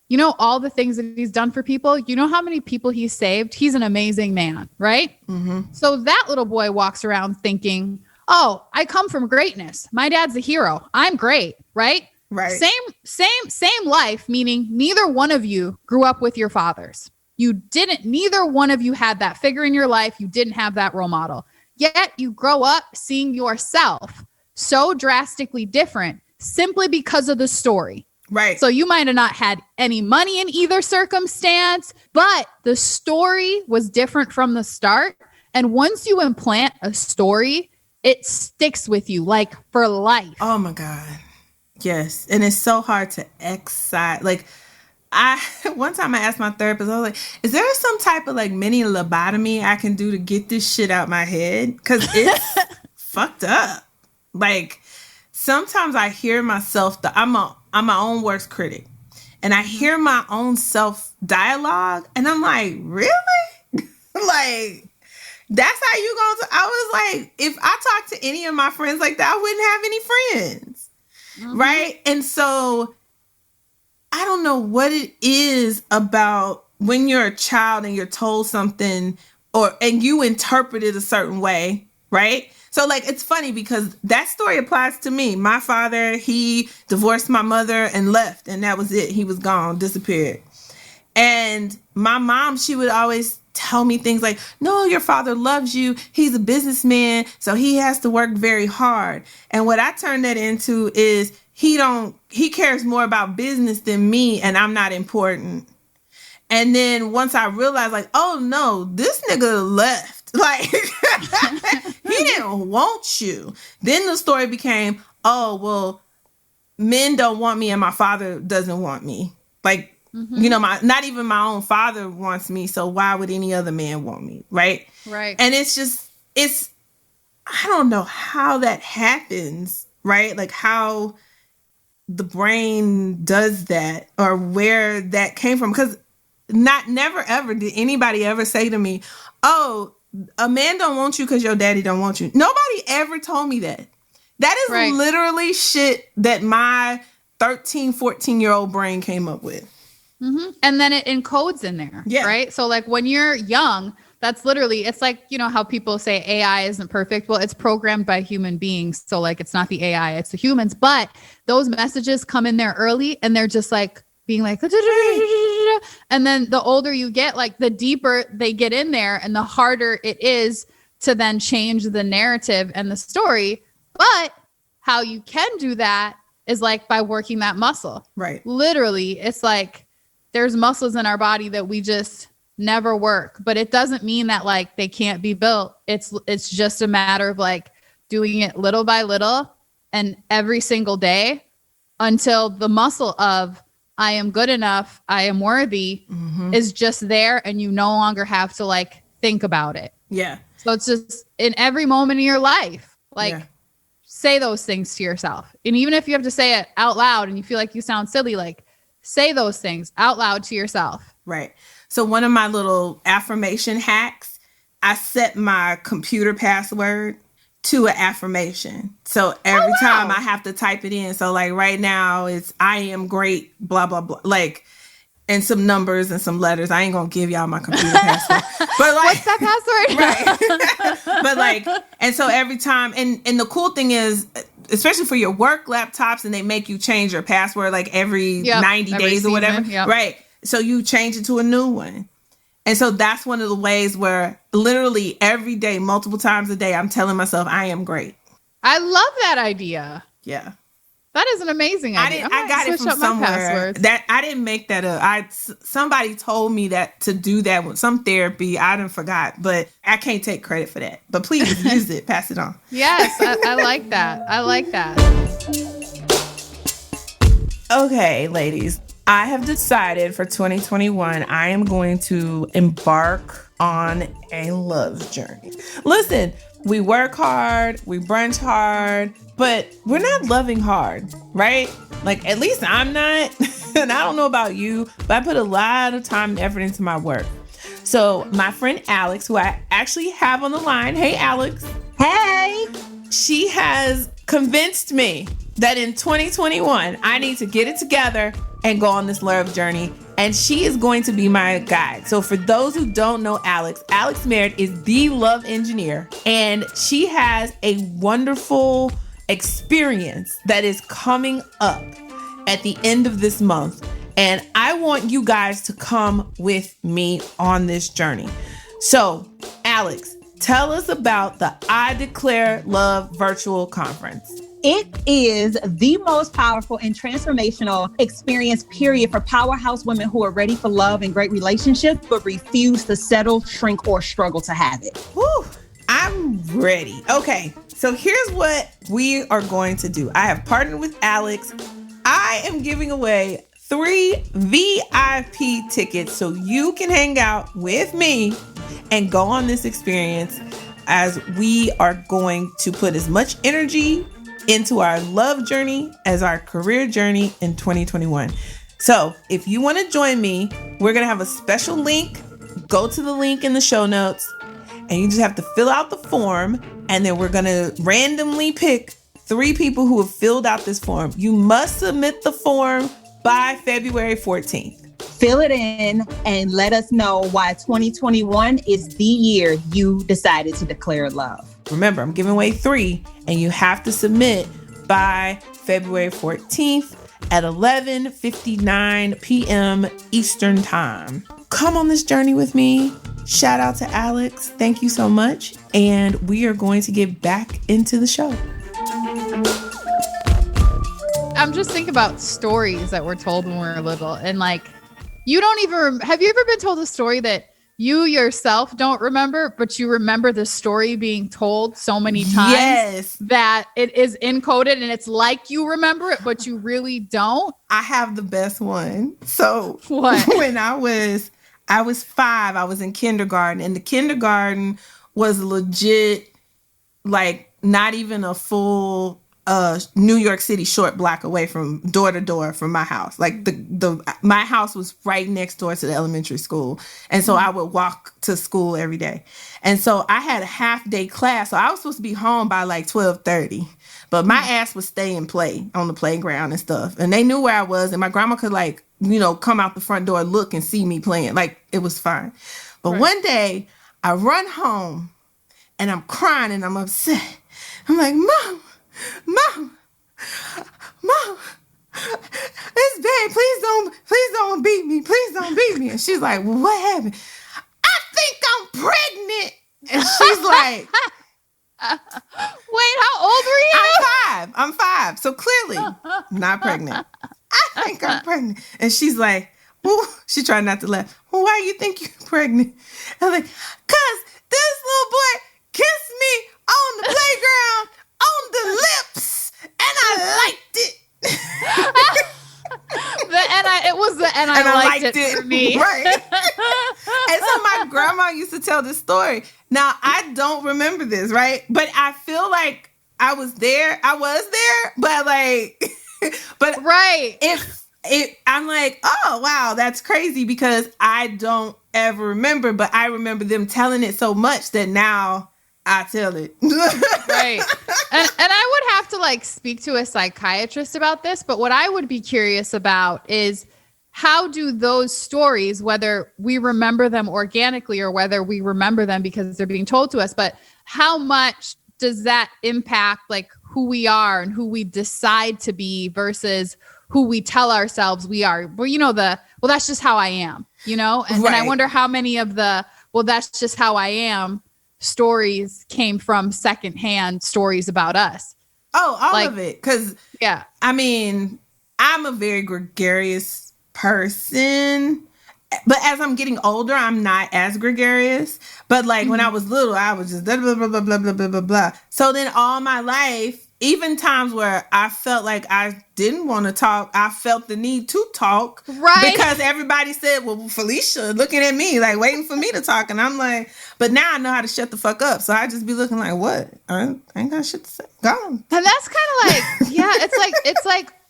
You know all the things that he's done for people? You know how many people he's saved? He's an amazing man, right? Mm-hmm. So that little boy walks around thinking, oh, I come from greatness. My dad's a hero. I'm great, right? Right. Same life, meaning neither one of you grew up with your fathers. Neither one of you had that figure in your life. You didn't have that role model. Yet you grow up seeing yourself so drastically different simply because of the story. Right. So you might have not had any money in either circumstance, but the story was different from the start. And once you implant a story, it sticks with you like for life. Oh my God. Yes. And it's so hard to excite. Like one time I asked my therapist, I was like, is there some type of like mini lobotomy I can do to get this shit out my head? Cause it's fucked up. Like sometimes I hear myself, I'm my own worst critic. And I hear my own self dialogue and I'm like, really? Like, that's how you going to, I was like, if I talked to any of my friends like that, I wouldn't have any friends. Mm-hmm. Right. And so I don't know what it is about when you're a child and you're told something and you interpret it a certain way. Right. So like, it's funny because that story applies to me. My father, he divorced my mother and left, and that was it. He was gone, disappeared. And my mom, she would always tell me things like, no, your father loves you. He's a businessman, so he has to work very hard. And what I turned that into is he cares more about business than me, and I'm not important. And then once I realized like, oh no, this nigga left. Like, he didn't want you. Then the story became, oh, well, men don't want me and my father doesn't want me. Like, you know, not even my own father wants me. So why would any other man want me? Right. Right. And I don't know how that happens. Right. Like how the brain does that or where that came from. Because never ever did anybody ever say to me, oh, a man don't want you because your daddy don't want you. Nobody ever told me that. That is literally shit that my 13, 14-year-old brain came up with. Mm-hmm. And then it encodes in there. Yeah. Right. So like when you're young, that's literally, it's like, you know, how people say AI isn't perfect. Well, it's programmed by human beings. So like, it's not the AI, it's the humans, but those messages come in there early and they're just like being like, and then the older you get, like the deeper they get in there and the harder it is to then change the narrative and the story. But how you can do that is like by working that muscle. Right. Literally, it's like there's muscles in our body that we just never work, but it doesn't mean that like they can't be built. It's just a matter of like doing it little by little and every single day until the muscle of I am good enough, I am worthy is just there and you no longer have to like think about it. Yeah. So it's just in every moment of your life, like say those things to yourself. And even if you have to say it out loud and you feel like you sound silly, like say those things out loud to yourself. Right. So one of my little affirmation hacks, I set my computer password to an affirmation. So every time I have to type it in. So like right now it's I am great, blah, blah, blah. Like, and some numbers and some letters. I ain't gonna give y'all my computer password. But like, what's that password? Right. But like, and so every time, and the cool thing is, especially for your work laptops, and they make you change your password like every 90 days or whatever. Right. So you change it to a new one. And so that's one of the ways where literally every day, multiple times a day, I'm telling myself I am great. I love that idea. Yeah. That is an amazing idea. I got it from somewhere. That I didn't make that up. Somebody told me that to do that with some therapy. I done forgot, but I can't take credit for that. But please use it. Pass it on. Yes, I like that. I like that. Okay, ladies. I have decided for 2021, I am going to embark on a love journey. Listen, we work hard, we brunch hard, but we're not loving hard, right? Like, at least I'm not. And I don't know about you, but I put a lot of time and effort into my work. So my friend Alex, who I actually have on the line, hey, Alex. Hey. She has convinced me that in 2021, I need to get it together and go on this love journey. And she is going to be my guide. So for those who don't know Alex Merritt is the love engineer. And she has a wonderful experience that is coming up at the end of this month. And I want you guys to come with me on this journey. So, Alex, tell us about the I Declare Love virtual conference. It is the most powerful and transformational experience, period, for powerhouse women who are ready for love and great relationships, but refuse to settle, shrink, or struggle to have it. Whew, I'm ready. Okay, so here's what we are going to do. I have partnered with Alex. I am giving away 3 VIP tickets so you can hang out with me and go on this experience as we are going to put as much energy into our love journey as our career journey in 2021. So if you want to join me, we're going to have a special link. Go to the link in the show notes and you just have to fill out the form. And then we're going to randomly pick 3 people who have filled out this form. You must submit the form by February 14th. Fill it in and let us know why 2021 is the year you decided to declare love. Remember, I'm giving away 3 and you have to submit by February 14th at 11:59 p.m. Eastern Time. Come on this journey with me. Shout out to Alex. Thank you so much. And we are going to get back into the show. I'm just thinking about stories that were told when we were little. And like, you don't even, have you ever been told a story that you yourself don't remember, but you remember the story being told so many times that it is encoded and it's like you remember it, but you really don't? I have the best one. So what? When I was 5, I was in kindergarten, and the kindergarten was legit, like not even a full New York City short block away from door to door from my house. Like my house was right next door to the elementary school. And so I would walk to school every day. And so I had a half day class. So I was supposed to be home by like 12:30, but my ass would stay and play on the playground and stuff. And they knew where I was, and my grandma could like, come out the front door, look and see me playing. Like it was fine. But one day I run home and I'm crying and I'm upset. I'm like, Mom, it's bad. Please don't beat me. Please don't beat me. And she's like, well, what happened? I think I'm pregnant. And she's like, wait, how old were you? I'm 5. So clearly not pregnant. I think I'm pregnant. And she's like, well, she tried not to laugh. Well, why do you think you're pregnant? I'm like, 'cause this little boy kissed me on the playground on the lips, and I liked it. I liked it for me. Right. And so my grandma used to tell this story. Now, I don't remember this, right? But I feel like I was there, but like, but right. I'm like, oh, wow, that's crazy because I don't ever remember, but I remember them telling it so much that now I tell it. Right. And I would have to like speak to a psychiatrist about this, but what I would be curious about is how do those stories, whether we remember them organically or whether we remember them because they're being told to us, but how much does that impact like who we are and who we decide to be versus who we tell ourselves we are? Well, you know, that's just how I am, you know? And then I wonder how many of that's just how I am stories came from secondhand stories about us. Oh, all of it. Because, yeah, I mean, I'm a very gregarious person, but as I'm getting older, I'm not as gregarious. But like when I was little, I was just blah, blah, blah, blah, blah, blah, blah, blah. So then all my life, even times where I felt like I didn't want to talk, I felt the need to talk. Right. Because everybody said, well, Felicia looking at me, like waiting for me to talk. And I'm like, but now I know how to shut the fuck up. So I just be looking like, what? I ain't got shit to say. Go on. And that's kind of like, yeah,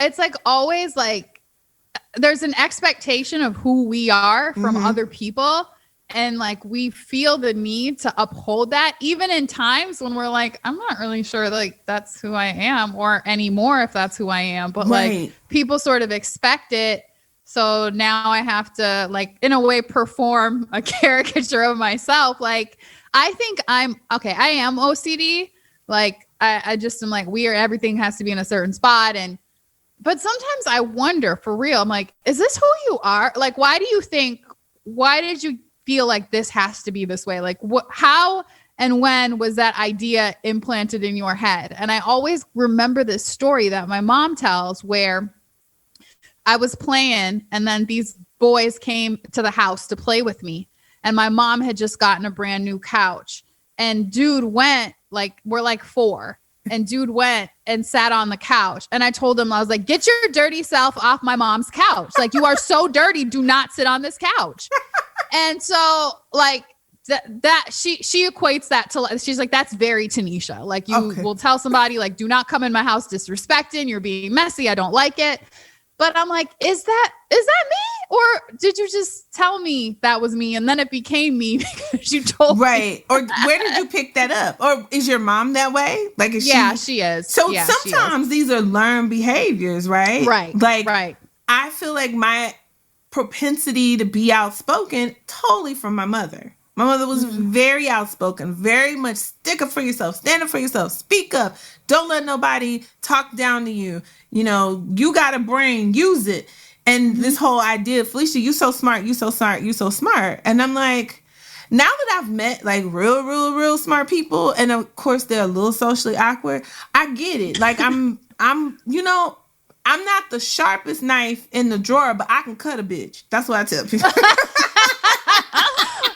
it's like always like there's an expectation of who we are from other people. And like we feel the need to uphold that even in times when we're like, I'm not really sure like that's who I am or anymore if that's who I am. But like people sort of expect it. So now I have to like in a way perform a caricature of myself. Like I think I am OCD. Like I just am like weird. Everything has to be in a certain spot. But sometimes I wonder for real, I'm like, is this who you are? Like, why did you feel like this has to be this way? Like how and when was that idea implanted in your head? And I always remember this story that my mom tells where I was playing and then these boys came to the house to play with me. And my mom had just gotten a brand new couch and dude went we're like 4 and dude went and sat on the couch. And I told him, I was like, get your dirty self off my mom's couch. Like you are so dirty. Do not sit on this couch. And so like that she equates that to, she's like, that's very Tennesha. Like you will tell somebody like, do not come in my house disrespecting, you're being messy, I don't like it. But I'm like, is that me? Or did you just tell me that was me? And then it became me because you told me. Right. Or where did you pick that up? Or is your mom that way? Like, she is. So sometimes these are learned behaviors, right? Right. Like, right. I feel like my propensity to be outspoken totally from my mother. My mother was very outspoken, very much stick up for yourself, stand up for yourself, speak up. Don't let nobody talk down to you. You know, you got a brain, use it. And this whole idea, Felicia, you so smart, you so smart, you so smart. And I'm like, now that I've met like real smart people, and of course they're a little socially awkward, I get it. Like I'm not the sharpest knife in the drawer, but I can cut a bitch. That's what I tell people.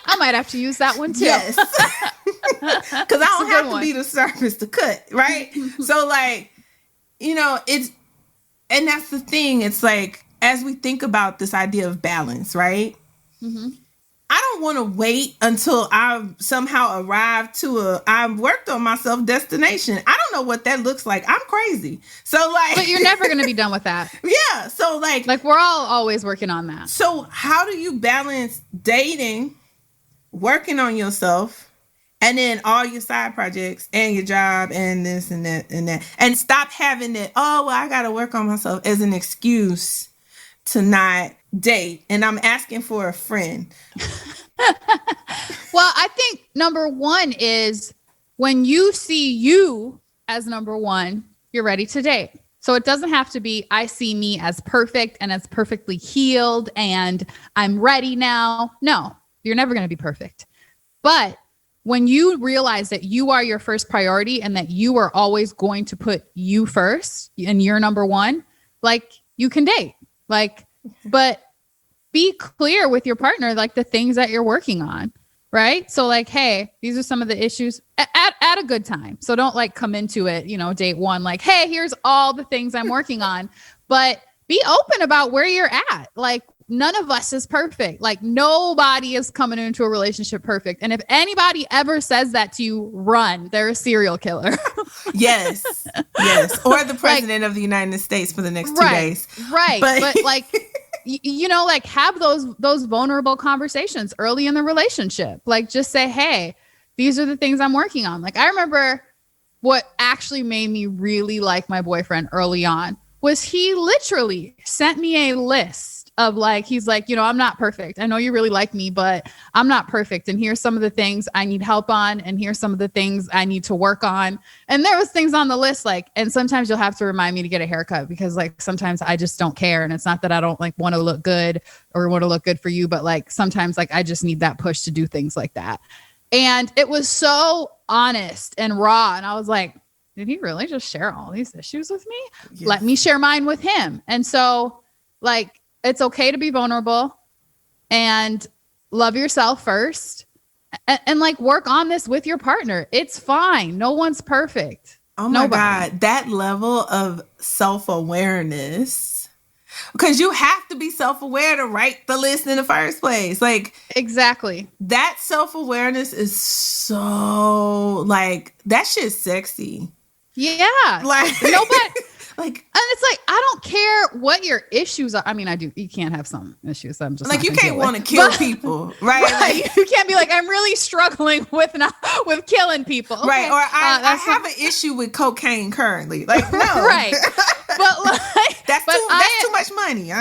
I might have to use that one too. Yes. Because I don't have to be the sharpest to cut, right? So like, and that's the thing. It's like, as we think about this idea of balance, right? Mm-hmm. I don't want to wait until I somehow arrive to I've worked on myself destination. I don't know what that looks like. I'm crazy. So like, but you're never going to be done with that. Yeah. So like we're all always working on that. So how do you balance dating, working on yourself, and then all your side projects and your job and this and that and stop having that, oh, well, I got to work on myself as an excuse to not date, and I'm asking for a friend? Well, I think number one is when you see you as number one, you're ready to date. So it doesn't have to be, I see me as perfect and as perfectly healed and I'm ready now. No, you're never going to be perfect. But when you realize that you are your first priority and that you are always going to put you first and you're number one, like you can date. Like, but be clear with your partner, like the things that you're working on, right? So like, hey, these are some of the issues at a good time. So don't like come into it, date one, like, hey, here's all the things I'm working on, but be open about where you're at. Like none of us is perfect. Like nobody is coming into a relationship perfect. And if anybody ever says that to you, run, they're a serial killer. Yes. Or the president of the United States for the next 2 days. Right. But like, like have those vulnerable conversations early in the relationship. Like just say, hey, these are the things I'm working on. Like, I remember what actually made me really like my boyfriend early on was he literally sent me a list of like, he's like, you know, I'm not perfect. I know you really like me, but I'm not perfect. And here's some of the things I need help on. And here's some of the things I need to work on. And there was things on the list, like, and sometimes you'll have to remind me to get a haircut because like, sometimes I just don't care. And it's not that I don't like want to look good or want to look good for you, but like, sometimes like, I just need that push to do things like that. And it was so honest and raw. And I was like, did he really just share all these issues with me? Yes. Let me share mine with him. And so like, it's okay to be vulnerable and love yourself first and like work on this with your partner. It's fine. No one's perfect. Oh my God. That level of self-awareness, because you have to be self-aware to write the list in the first place. Like, exactly. That self-awareness is so like, that shit's sexy. Yeah. Like, nobody, like, and it's like, I don't care what your issues are. I mean, I do. You can't have some issues. I'm just like, you can't want to kill people, right? Right. Like, you can't be like, I'm really struggling with killing people. Okay. Right. Or I have an issue with cocaine currently. Like, no. Right. But like, that's too much money.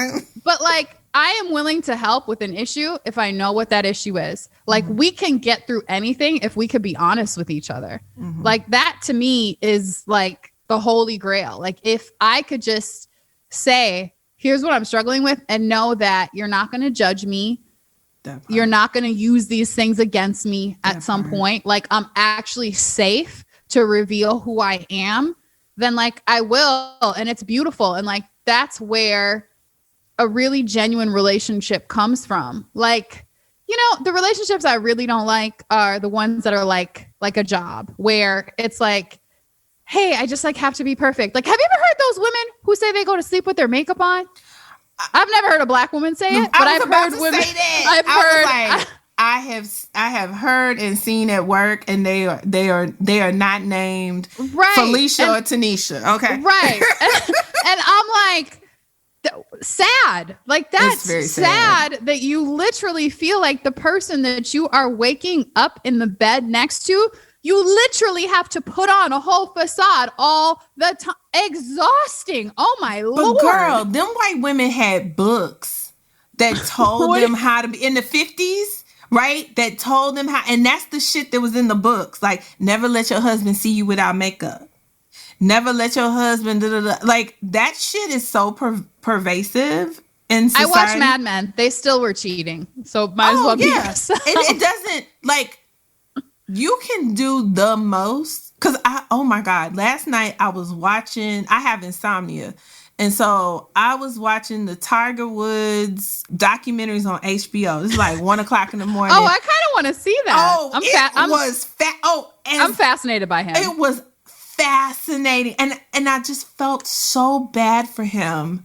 But like, I am willing to help with an issue if I know what that issue is. Like, we can get through anything if we could be honest with each other. Mm-hmm. Like, that to me is like the holy grail. Like, if I could just say, here's what I'm struggling with, and know that you're not going to judge me. You're not going to use these things against me at some point. Like, I'm actually safe to reveal who I am, then like I will. And it's beautiful. And like, that's where a really genuine relationship comes from. Like, you know, the relationships I really don't like are the ones that are like a job where it's like, hey, I just like have to be perfect. Like, have you ever heard those women who say they go to sleep with their makeup on? I've never heard a black woman say it, but I've heard women say that. I have heard and seen at work, and they are not named Felicia or Tanisha. Okay. Right. And I'm like, sad. Like, that's very sad that you literally feel like the person that you are waking up in the bed next to, you literally have to put on a whole facade all the time. Exhausting. Oh my Lord. But girl, them white women had books that told them how to be in the 50s, right? That told them how, and that's the shit that was in the books. Like, never let your husband see you without makeup. Never let your husband, like, that shit is so pervasive in society. I watched Mad Men. They still were cheating. So might as well be yourself. It doesn't, like, you can do the most. Because oh my God, last night I was watching, I have insomnia. And so I was watching the Tiger Woods documentaries on HBO. It's like 1:00 in the morning. Oh, I kind of want to see that. Oh, I'm fascinated by him. It was fascinating. And I just felt so bad for him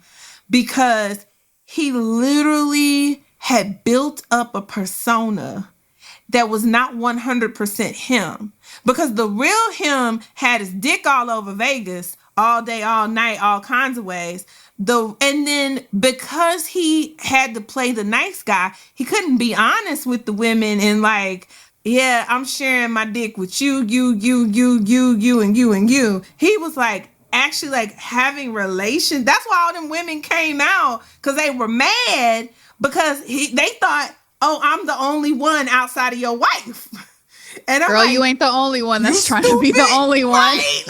because he literally had built up a persona that was not 100% him, because the real him had his dick all over Vegas all day, all night, all kinds of ways. And then because he had to play the nice guy, he couldn't be honest with the women and like, yeah, I'm sharing my dick with you, and you. He was like, actually like having relations. That's why all them women came out, because they were mad because they thought, oh, I'm the only one outside of your wife. And I'm girl, like, you ain't the only one that's trying to be the only one. Right?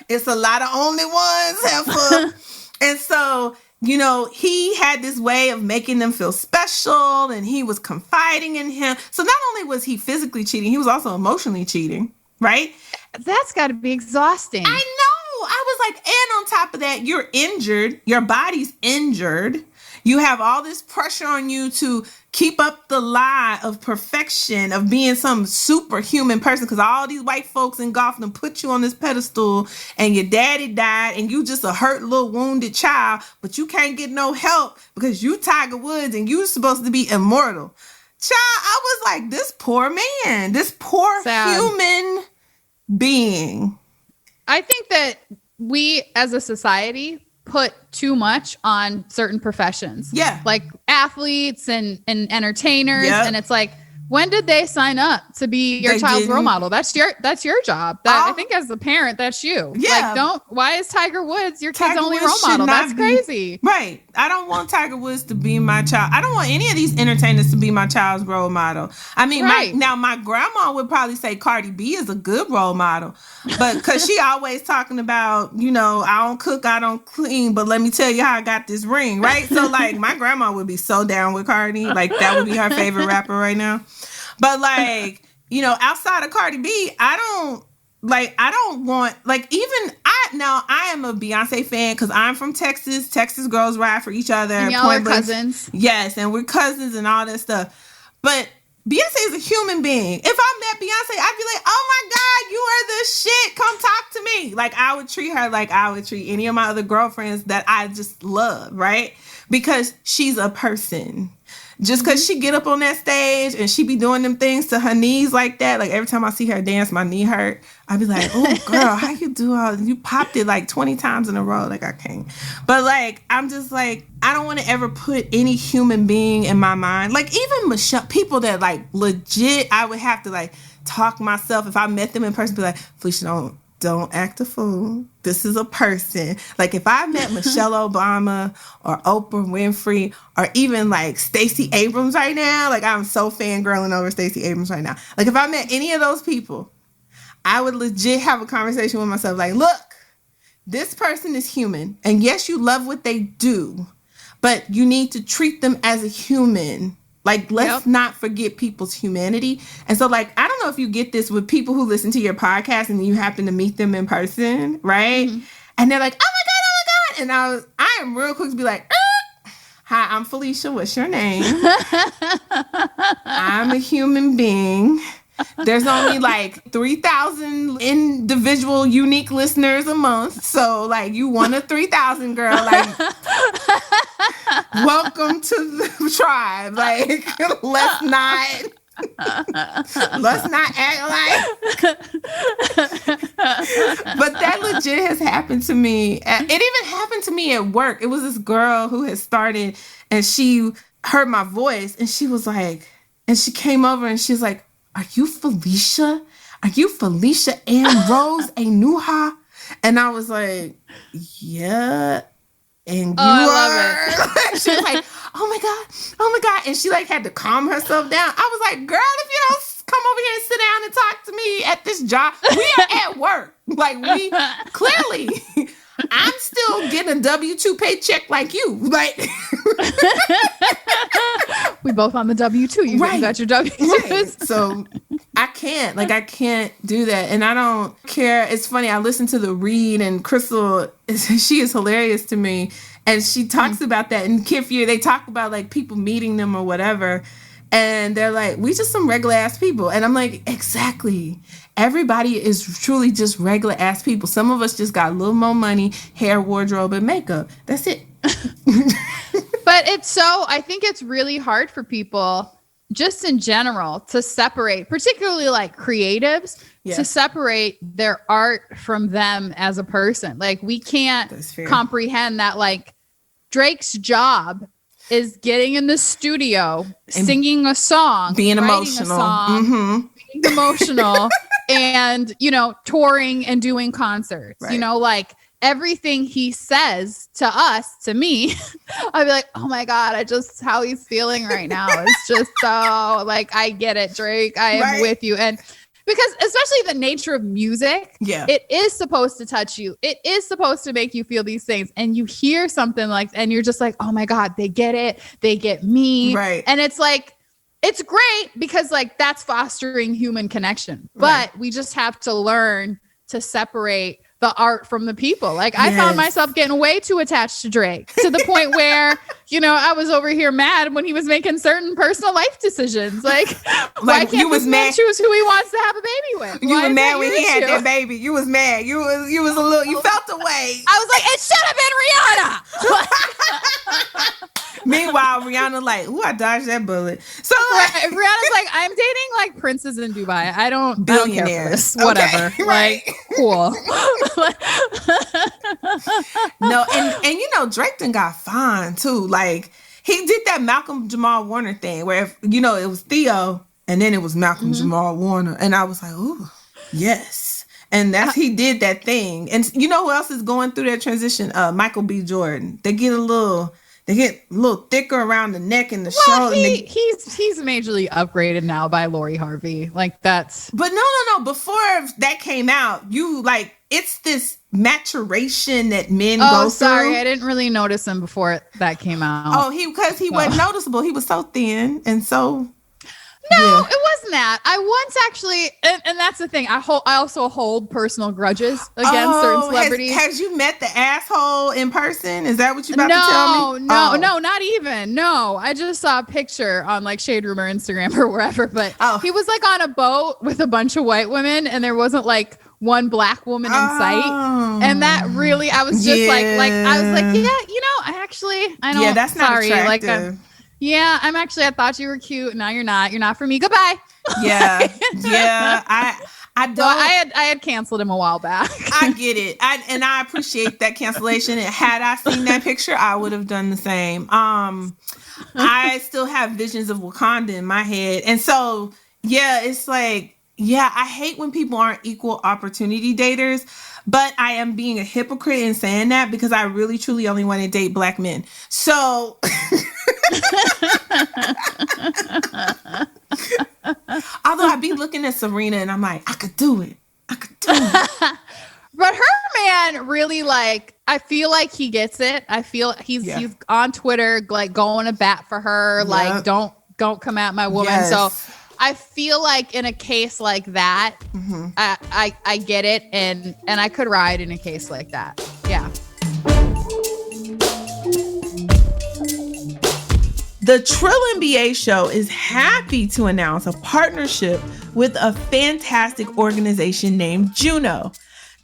It's a lot of only ones, heifer. And so, you know, he had this way of making them feel special, and he was confiding in him. So not only was he physically cheating, he was also emotionally cheating, right? That's got to be exhausting. I know. I was like, and on top of that, you're injured. Your body's injured. You have all this pressure on you to keep up the lie of perfection, of being some superhuman person, because all these white folks in Gotham put you on this pedestal, and your daddy died, and you just a hurt little wounded child, but you can't get no help because you Tiger Woods and you supposed to be immortal. Child, I was like, this poor man, this poor human being. I think that we as a society put too much on certain professions. Yeah. Like athletes and entertainers. Yep. And it's like, When did they sign up to be your child's role model? That's your job. I think as a parent, that's you. Yeah. Like, why is Tiger Woods your kid's only role model? That's crazy. Right. I don't want Tiger Woods to be my child. I don't want any of these entertainers to be my child's role model. I mean, my grandma would probably say Cardi B is a good role model, but because she always talking about, I don't cook, I don't clean, but let me tell you how I got this ring, right? So like my grandma would be so down with Cardi. Like that would be her favorite rapper right now. But like, outside of Cardi B, I don't want, like, I am a Beyonce fan because I'm from Texas. Texas girls ride for each other. And y'all are cousins. Yes, and we're cousins and all that stuff. But Beyonce is a human being. If I met Beyonce, I'd be like, oh my God, you are the shit. Come talk to me. Like, I would treat her like I would treat any of my other girlfriends that I just love, right? Because she's a person. Just because she get up on that stage and she be doing them things to her knees like that, like every time I see her dance, my knee hurt. I'd be like, oh, girl, how you do all this? You popped it like 20 times in a row. Like, I can't. But, like, I'm just like, I don't want to ever put any human being in my mind. Like, even Michelle, people that, like, legit, I would have to, like, talk myself. If I met them in person, be like, Felicia, don't act a fool. This is a person. Like if I met Michelle Obama or Oprah Winfrey or even like Stacey Abrams right now, like I'm so fangirling over Stacey Abrams right now. Like if I met any of those people, I would legit have a conversation with myself. Like, look, this person is human. And yes, you love what they do, but you need to treat them as a human. Like, let's not forget people's humanity. And so, like, I don't know if you get this with people who listen to your podcast and you happen to meet them in person, right? Mm-hmm. And they're like, oh my God. And I am real quick to be like, hi, I'm Felicia. What's your name? I'm a human being. There's only like 3,000 individual unique listeners a month. So like you one of 3,000, girl. Like welcome to the tribe. Like let's not act like. But that legit has happened to me. It even happened to me at work. It was this girl who had started and she heard my voice and she was like, and she came over and she was like, are you Felicia? Are you Felicia Ann Rose Anuha? And I was like, yeah. And you are. She was like, oh my God. And she like had to calm herself down. I was like, girl, if you don't come over here and sit down and talk to me at this job, we are at work. Like we clearly, I'm still getting a W-2 paycheck like you. Like we both on the W-2. You got your W-2s. Right. So I can't do that. And I don't care. It's funny. I listen to the Read and Crystal. She is hilarious to me. And she talks about that. And Kid Fury, they talk about like people meeting them or whatever. And they're like, we just some regular ass people. And I'm like, exactly. Everybody is truly just regular ass people. Some of us just got a little more money, hair, wardrobe, and makeup. That's it. But I think it's really hard for people just in general to separate, particularly like creatives, to separate their art from them as a person. Like we can't comprehend that like Drake's job is getting in the studio, singing a song, being emotional, being emotional and, touring and doing concerts, like everything he says to us, to me, I'd be like, oh my God, how he's feeling right now. It's just so like, I get it, Drake. I am with you. And because especially the nature of music, it is supposed to touch you. It is supposed to make you feel these things. And you hear something like, and you're just like, oh my God, they get it. They get me. Right. And it's like, it's great because like that's fostering human connection, but we just have to learn to separate the art from the people. Like I found myself getting way too attached to Drake to the point where, I was over here mad when he was making certain personal life decisions. Like why can't this man choose who he wants to have a baby with? You were mad when he had that baby. You was mad. You was a little, you felt the way. I was like, it should have been Rihanna. Meanwhile, Rihanna like, ooh, I dodged that bullet. So Rihanna's like, I'm dating like princes in Dubai. I don't care for this. Whatever. Okay, like, cool. No, and Drake done got fined too. Like he did that Malcolm Jamal Warner thing where it was Theo And then it was Malcolm Jamal Warner. And I was like, ooh, yes. And he did that thing. And you know who else is going through that transition? Michael B. Jordan. They get a little thicker around the neck and the shoulder. He's majorly upgraded now by Lori Harvey. Like that's. But no. Before that came out, it's this maturation that men go through. Oh, sorry. I didn't really notice him before that came out. Oh, because he wasn't noticeable. He was so thin and so. No, it wasn't that. I once actually, and that's the thing. I also hold personal grudges against certain celebrities. Has you met the asshole in person? Is that what you about to tell me? No, not even. No, I just saw a picture on like Shade Room or Instagram or wherever. But he was like on a boat with a bunch of white women, and there wasn't like one black woman in sight. And that really, I was just I was like, I don't. Yeah, that's not attractive. Yeah, I thought you were cute. Now you're not. You're not for me. Goodbye. Yeah. I don't. So I had canceled him a while back. I get it. I appreciate that cancellation. And had I seen that picture, I would have done the same. I still have visions of Wakanda in my head. And so, it's like, I hate when people aren't equal opportunity daters. But I am being a hypocrite in saying that because I really, truly only want to date black men. So... Although I be looking at Serena and I'm like, I could do it. But her man really I feel like he gets it. I feel he's on Twitter like going to bat for her. Like don't come at my woman. Yes. So I feel like in a case like that, I get it, and I could ride in a case like that. Yeah. The Trill NBA show is happy to announce a partnership with a fantastic organization named Juno.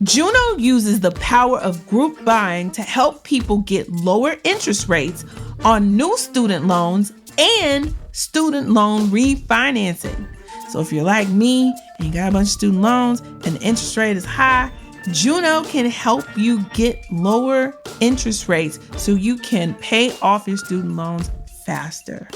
Juno uses the power of group buying to help people get lower interest rates on new student loans and student loan refinancing. So if you're like me and you got a bunch of student loans and the interest rate is high, Juno can help you get lower interest rates so you can pay off your student loans faster.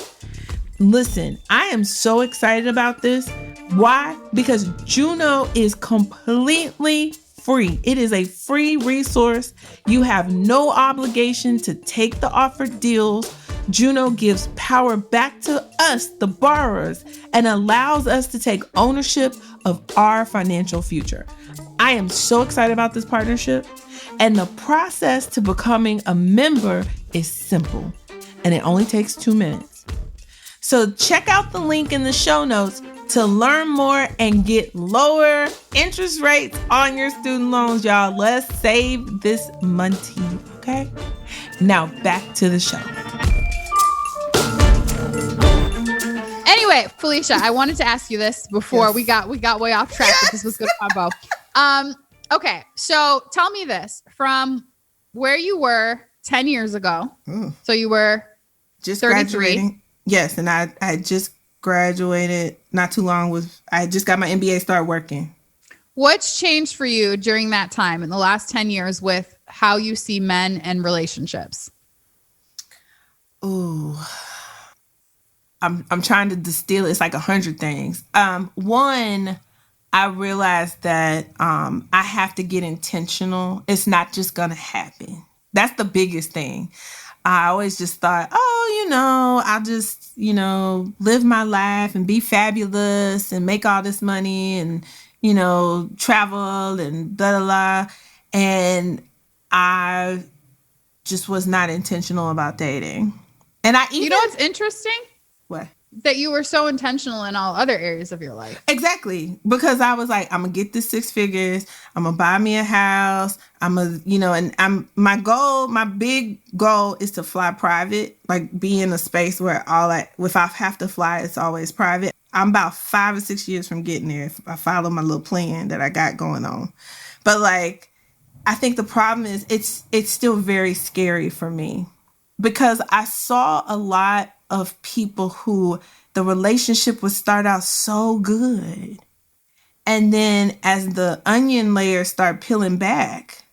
Listen, I am so excited about this. Why? Because Juno is completely free. It is a free resource. You have no obligation to take the offered deals. Juno gives power back to us, the borrowers, and allows us to take ownership of our financial future. I am so excited about this partnership, and the process to becoming a member is simple, and it only takes 2 minutes. So check out the link in the show notes to learn more and get lower interest rates on your student loans, y'all. Let's save this money, okay? Now back to the show. Anyway, Felicia, I wanted to ask you this before we got way off track, but this was good combo. Okay, so tell me this. From where you were 10 years ago, so you were just 33. Graduating. Yes, and I just graduated not too long. I just got my MBA, started working. What's changed for you during that time in the last 10 years with how you see men and relationships? Ooh. I'm trying to distill it. It's like 100 things. One, I realized that I have to get intentional. It's not just going to happen. That's the biggest thing. I always just thought, I'll just, live my life and be fabulous and make all this money and, travel and blah, blah, blah. And I just was not intentional about dating. And you know what's interesting? What? That you were so intentional in all other areas of your life. Exactly. Because I was like, I'm going to get this 6 figures. I'm going to buy me a house. My big goal is to fly private, like be in a space where if I have to fly, it's always private. I'm about 5 or 6 years from getting there if I follow my little plan that I got going on. But I think the problem is it's still very scary for me because I saw a lot of people who the relationship would start out so good. And then as the onion layers start peeling back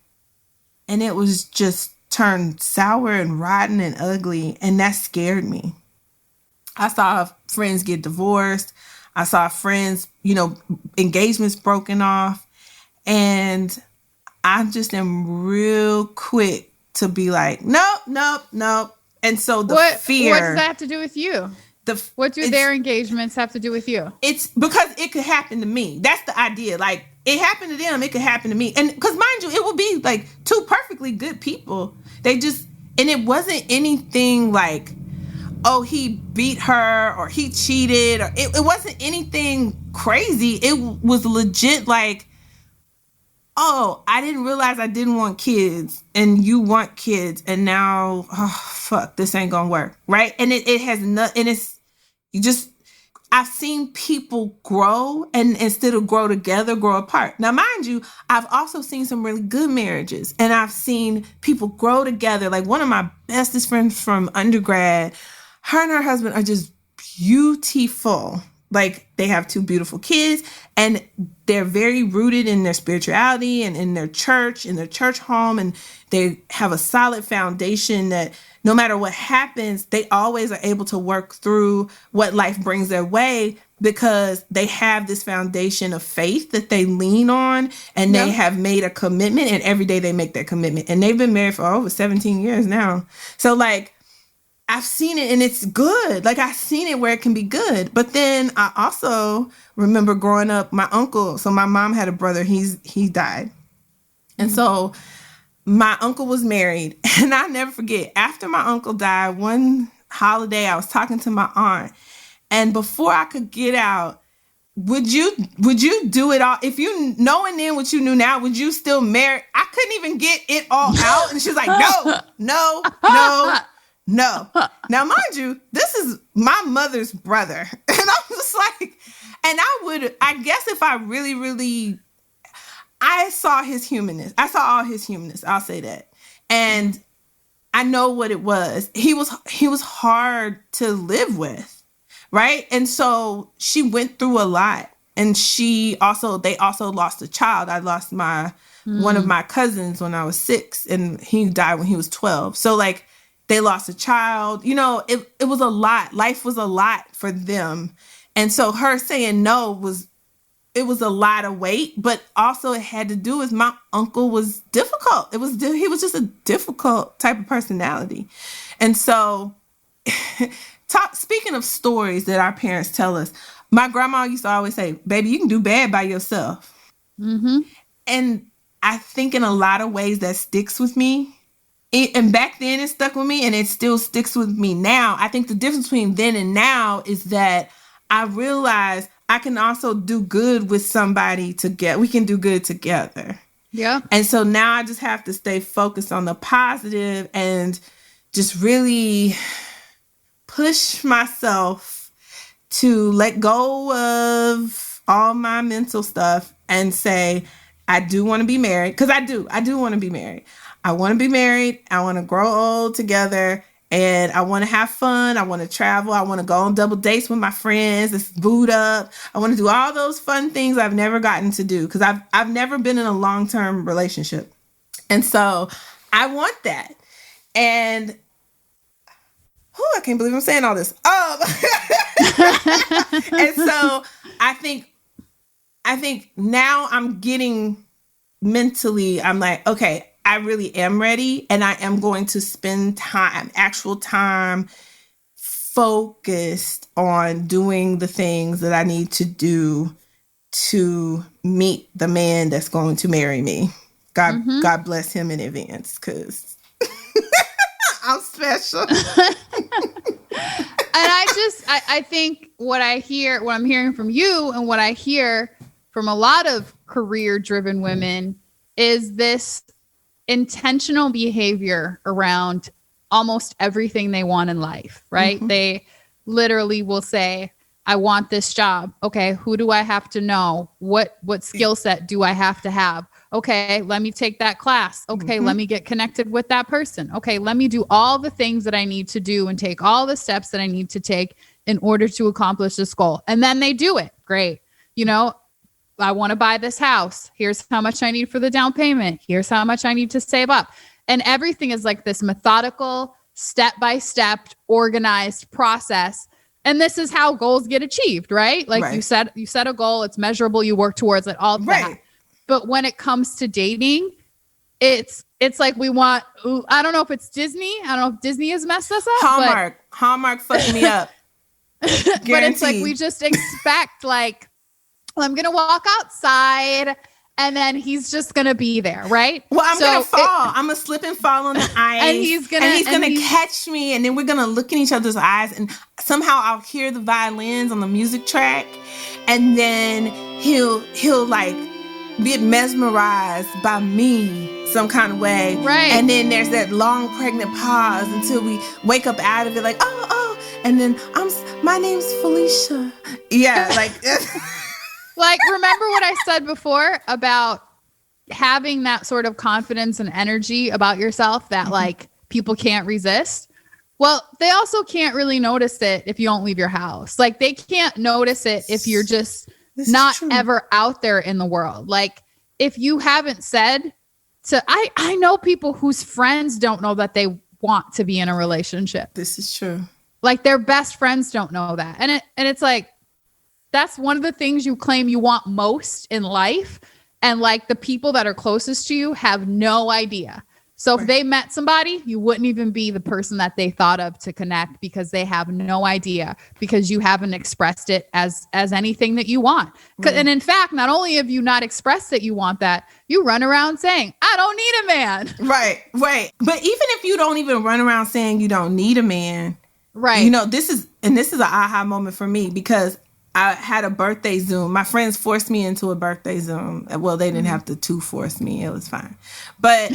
and it was just turned sour and rotten and ugly. And that scared me. I saw friends get divorced. I saw friends, engagements broken off. And I just am real quick to be like, nope. And so fear. What does that have to do with you? What do their engagements have to do with you? It's because it could happen to me. That's the idea. Like, it happened to them, it could happen to me. And because mind you, it will be like two perfectly good people. And it wasn't anything like, oh, he beat her or he cheated. Or it wasn't anything crazy. It was legit like, oh, I didn't realize I didn't want kids and you want kids. And now, oh, fuck, this ain't gonna work. Right. And it has nothing. And it's, I've seen people grow and instead of grow together, grow apart. Now, mind you, I've also seen some really good marriages and I've seen people grow together. Like one of my bestest friends from undergrad, her and her husband are just beautiful. Like they have two beautiful kids and they're very rooted in their spirituality and in their church home. And they have a solid foundation that no matter what happens, they always are able to work through what life brings their way because they have this foundation of faith that they lean on and they have made a commitment and every day they make that commitment. And they've been married for over 17 years now. So like, I've seen it and it's good. Like I've seen it where it can be good. But then I also remember growing up, my uncle, so my mom had a brother, he died. And so my uncle was married and I'll never forget, after my uncle died, one holiday, I was talking to my aunt and before I could get out, would you do it all? If you knowing then what you knew now, would you still marry? I couldn't even get it all out. And she's like, no. Now, mind you, this is my mother's brother. And I'm just like, and I guess if I really, I saw his humanness. I saw all his humanness. I'll say that. And I know what it was. He was hard to live with. Right. And so she went through a lot. And they also lost a child. I lost one of my cousins when I was 6 and he died when he was 12. So like, they lost a child, it was a lot. Life was a lot for them. And so her saying no was a lot of weight, but also it had to do with my uncle was difficult. He was just a difficult type of personality. And so speaking of stories that our parents tell us, my grandma used to always say, baby, you can do bad by yourself. Mm-hmm. And I think in a lot of ways that sticks with me. And back then it stuck with me and it still sticks with me now. I think the difference between then and now is that I realize I can also do good with somebody together. We can do good together. Yeah. And so now I just have to stay focused on the positive and just really push myself to let go of all my mental stuff and say, I do want to be married. Because I do want to be married. I want to be married. I want to grow old together and I want to have fun. I want to travel. I want to go on double dates with my friends. Let's boot up. I want to do all those fun things I've never gotten to do because I've never been in a long-term relationship. And so I want that. And I can't believe I'm saying all this. And so I think now I'm getting mentally, I'm like, okay, I really am ready and I am going to spend actual time focused on doing the things that I need to do to meet the man that's going to marry me. God bless him in advance because I'm special. And I think what I'm hearing from you and what I hear from a lot of career-driven women is this intentional behavior around almost everything they want in life, right? Mm-hmm. They literally will say, I want this job. Okay, who do I have to know? What skill set do I have to have? Okay, let me take that class. Okay, let me get connected with that person. Okay, let me do all the things that I need to do and take all the steps that I need to take in order to accomplish this goal. And then they do it. Great. I want to buy this house. Here's how much I need for the down payment. Here's how much I need to save up. And everything is like this methodical, step-by-step, organized process And this is how goals get achieved, right? Like Right. you set a goal, it's measurable, you work towards it, all of that. Right. But when it comes to dating, it's like we want, I don't know if it's Disney. I don't know if Disney has messed us up. Hallmark fucked me up. But it's like we just expect like, I'm going to walk outside and then he's just going to be there, right? Well, I'm going to fall. I'm going to slip and fall on the ice. And he's going to catch me. And then we're going to look in each other's eyes. And somehow I'll hear the violins on the music track. And then he'll like get mesmerized by me some kind of way. Right. And then there's that long pregnant pause until we wake up out of it like, oh. And then my name's Felicia. Yeah. Like, like, remember what I said before about having that sort of confidence and energy about yourself that like people can't resist? Well, they also can't really notice it if you don't leave your house. Like they can't notice it if you're just not ever out there in the world. Like if you haven't said to, I know people whose friends don't know that they want to be in a relationship. This is true. Like their best friends don't know that. And it's like, that's one of the things you claim you want most in life. And like the people that are closest to you have no idea. So if they met somebody, you wouldn't even be the person that they thought of to connect because they have no idea because you haven't expressed it as anything that you want. And in fact, not only have you not expressed that you want that, you run around saying, I don't need a man. Right. But even if you don't even run around saying you don't need a man, right. You know, this is an aha moment for me because I had a birthday Zoom. My friends forced me into a birthday Zoom. Well, they didn't have to force me. It was fine. But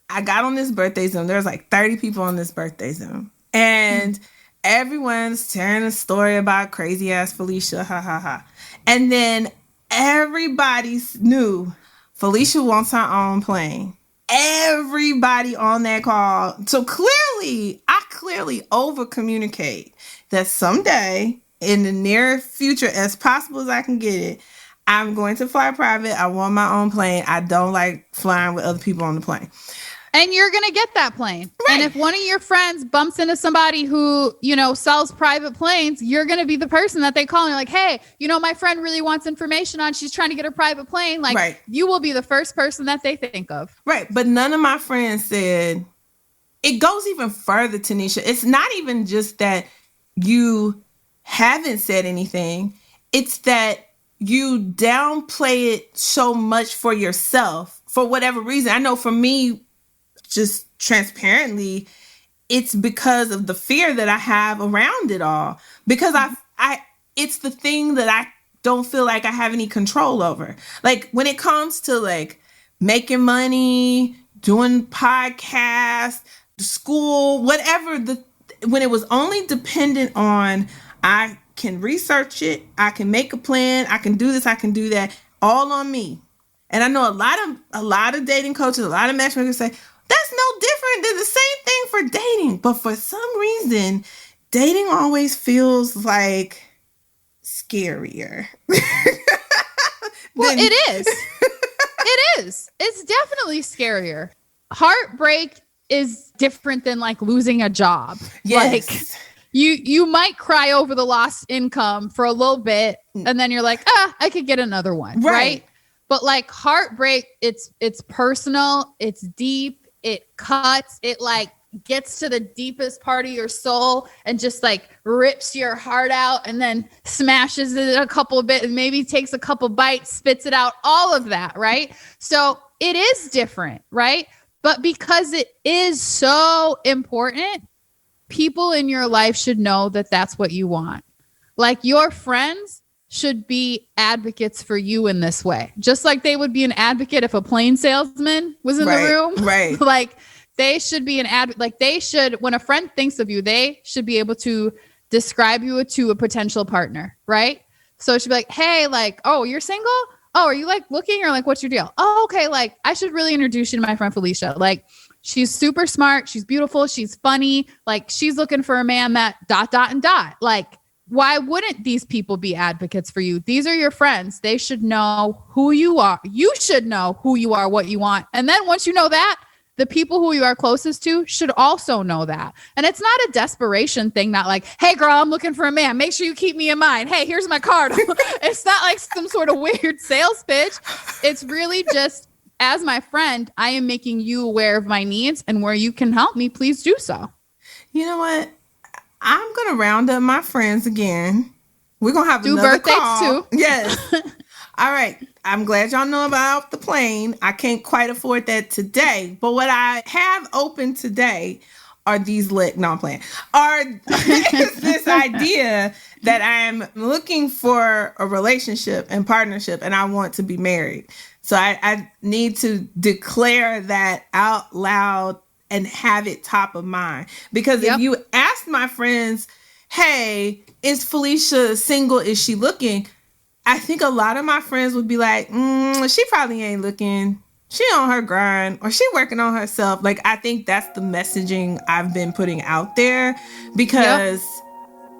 I got on this birthday Zoom. There was like 30 people on this birthday Zoom. And everyone's sharing a story about crazy ass Felicia. Ha, ha, ha. And then everybody knew Felicia wants her own plane. Everybody on that call. So I clearly over communicate that someday in the near future, as possible as I can get it, I'm going to fly private. I want my own plane. I don't like flying with other people on the plane. And you're going to get that plane. Right. And if one of your friends bumps into somebody who, sells private planes, you're going to be the person that they call and you're like, hey, my friend really wants information on, she's trying to get a private plane. Like right. You will be the first person that they think of. Right. But none of my friends said, it goes even further, Tennesha. It's not even just that you haven't said anything. It's that you downplay it so much for yourself for whatever reason. I know for me, just transparently, it's because of the fear that I have around it all. Because it's the thing that I don't feel like I have any control over. Like when it comes to like making money, doing podcasts, school, whatever, when it was only dependent on I can research it, I can make a plan, I can do this, I can do that, all on me. And I know a lot of dating coaches, a lot of matchmakers say, that's no different than the same thing for dating. But for some reason, dating always feels like scarier. Well, it is. It is. It's definitely scarier. Heartbreak is different than like losing a job. Yes. Like you might cry over the lost income for a little bit and then you're like, I could get another one. Right. But like heartbreak, it's personal, it's deep, it cuts, it like gets to the deepest part of your soul and just like rips your heart out and then smashes it a couple bit and maybe takes a couple bites, spits it out, all of that. Right. So it is different. Right. But because it is so important, people in your life should know that that's what you want. Like your friends should be advocates for you in this way. Just like they would be an advocate if a plane salesman was in the room. Right. Like they should be an advocate. Like they should, when a friend thinks of you, they should be able to describe you to a potential partner. Right. So it should be like, hey, like, oh, you're single? Oh, are you like looking or like, what's your deal? Oh, okay. Like I should really introduce you to my friend Felicia. Like she's super smart. She's beautiful. She's funny. Like she's looking for a man that ... Like, why wouldn't these people be advocates for you? These are your friends. They should know who you are. You should know who you are, what you want. And then once you know that, the people who you are closest to should also know that. And it's not a desperation thing that like, hey girl, I'm looking for a man. Make sure you keep me in mind. Hey, here's my card. It's not like some sort of weird sales pitch. It's really just, as my friend, I am making you aware of my needs, and where you can help me, please do so. You know what? I'm going to round up my friends again. We're going to have do another birthdays call. too. Yes. All right. I'm glad y'all know about the plane. I can't quite afford that today. But what I have open today are these no, I'm playing. Is this idea that I'm looking for a relationship and partnership, and I want to be married. So I need to declare that out loud and have it top of mind. Because if you ask my friends, hey, is Felicia single? Is she looking? I think a lot of my friends would be like, she probably ain't looking. She on her grind, or she working on herself. Like, I think that's the messaging I've been putting out there, because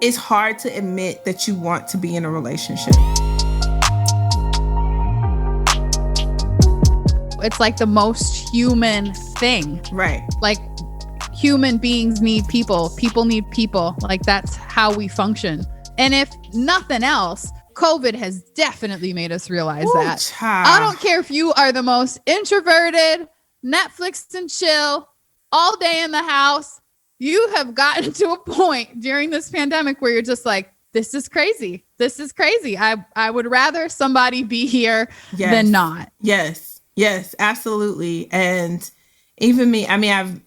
it's hard to admit that you want to be in a relationship. It's like the most human thing. Right. Like, human beings need people. People need people. Like, that's how we function. And if nothing else, COVID has definitely made us realize that. Child. I don't care if you are the most introverted, Netflix and chill, all day in the house. You have gotten to a point during this pandemic where you're just like, this is crazy. This is crazy. I would rather somebody be here than not. Yes, absolutely. And even me, I mean,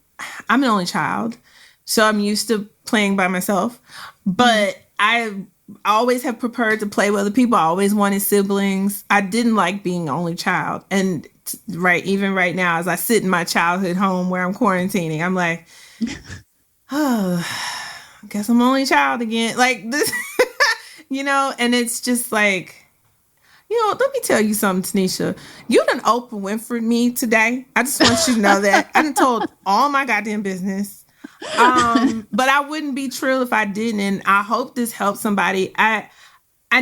I'm an only child, so I'm used to playing by myself, but I always have preferred to play with other people. I always wanted siblings. I didn't like being only child. And even right now, as I sit in my childhood home where I'm quarantining, I'm like, oh, I guess I'm only child again. Like this, and it's just like, let me tell you something, Tennesha. You done Oprah Winfrey me today. I just want you to know that. I done told all my goddamn business. But I wouldn't be thrilled if I didn't. And I hope this helps somebody. I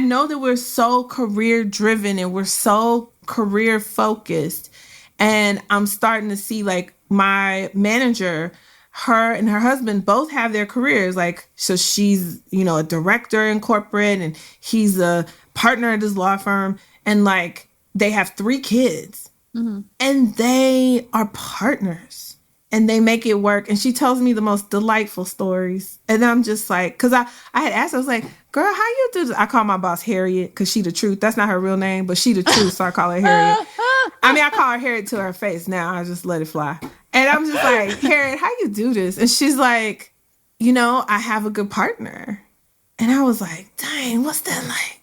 know that we're so career driven and we're so career focused. And I'm starting to see, like, my manager, her and her husband both have their careers. Like, so she's, a director in corporate, and he's a partner at his law firm. And like, they have 3 kids, and they are partners, and they make it work. And she tells me the most delightful stories. And I'm just like, cause I had asked, I was like, girl, how you do this? I call my boss Harriet, cause she the truth. That's not her real name, but she the truth. So I call her Harriet. I mean, I call her Harriet to her face now. I just let it fly. And I'm just like, Harriet, how you do this? And she's like, I have a good partner. And I was like, dang, what's that like?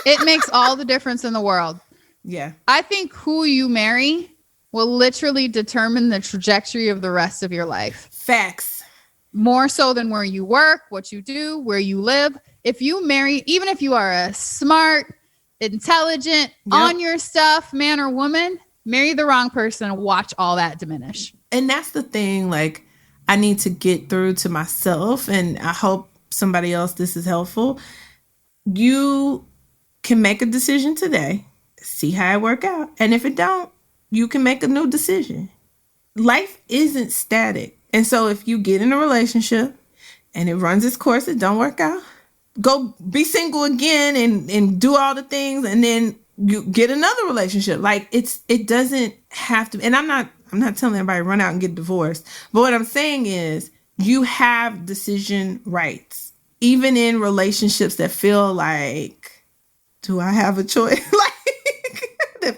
It makes all the difference in the world. Yeah. I think who you marry will literally determine the trajectory of the rest of your life. Facts. More so than where you work, what you do, where you live. If you marry, even if you are a smart, intelligent, on your stuff man or woman, marry the wrong person and watch all that diminish. And that's the thing, like, I need to get through to myself, and I hope somebody else this is helpful. You can make a decision today, see how it work out. And if it don't, you can make a new decision. Life isn't static. And so if you get in a relationship and it runs its course, it don't work out, go be single again and do all the things, and then you get another relationship. Like, it doesn't have to. And I'm not telling everybody run out and get divorced. But what I'm saying is you have decision rights, even in relationships that feel like, do I have a choice? Like, it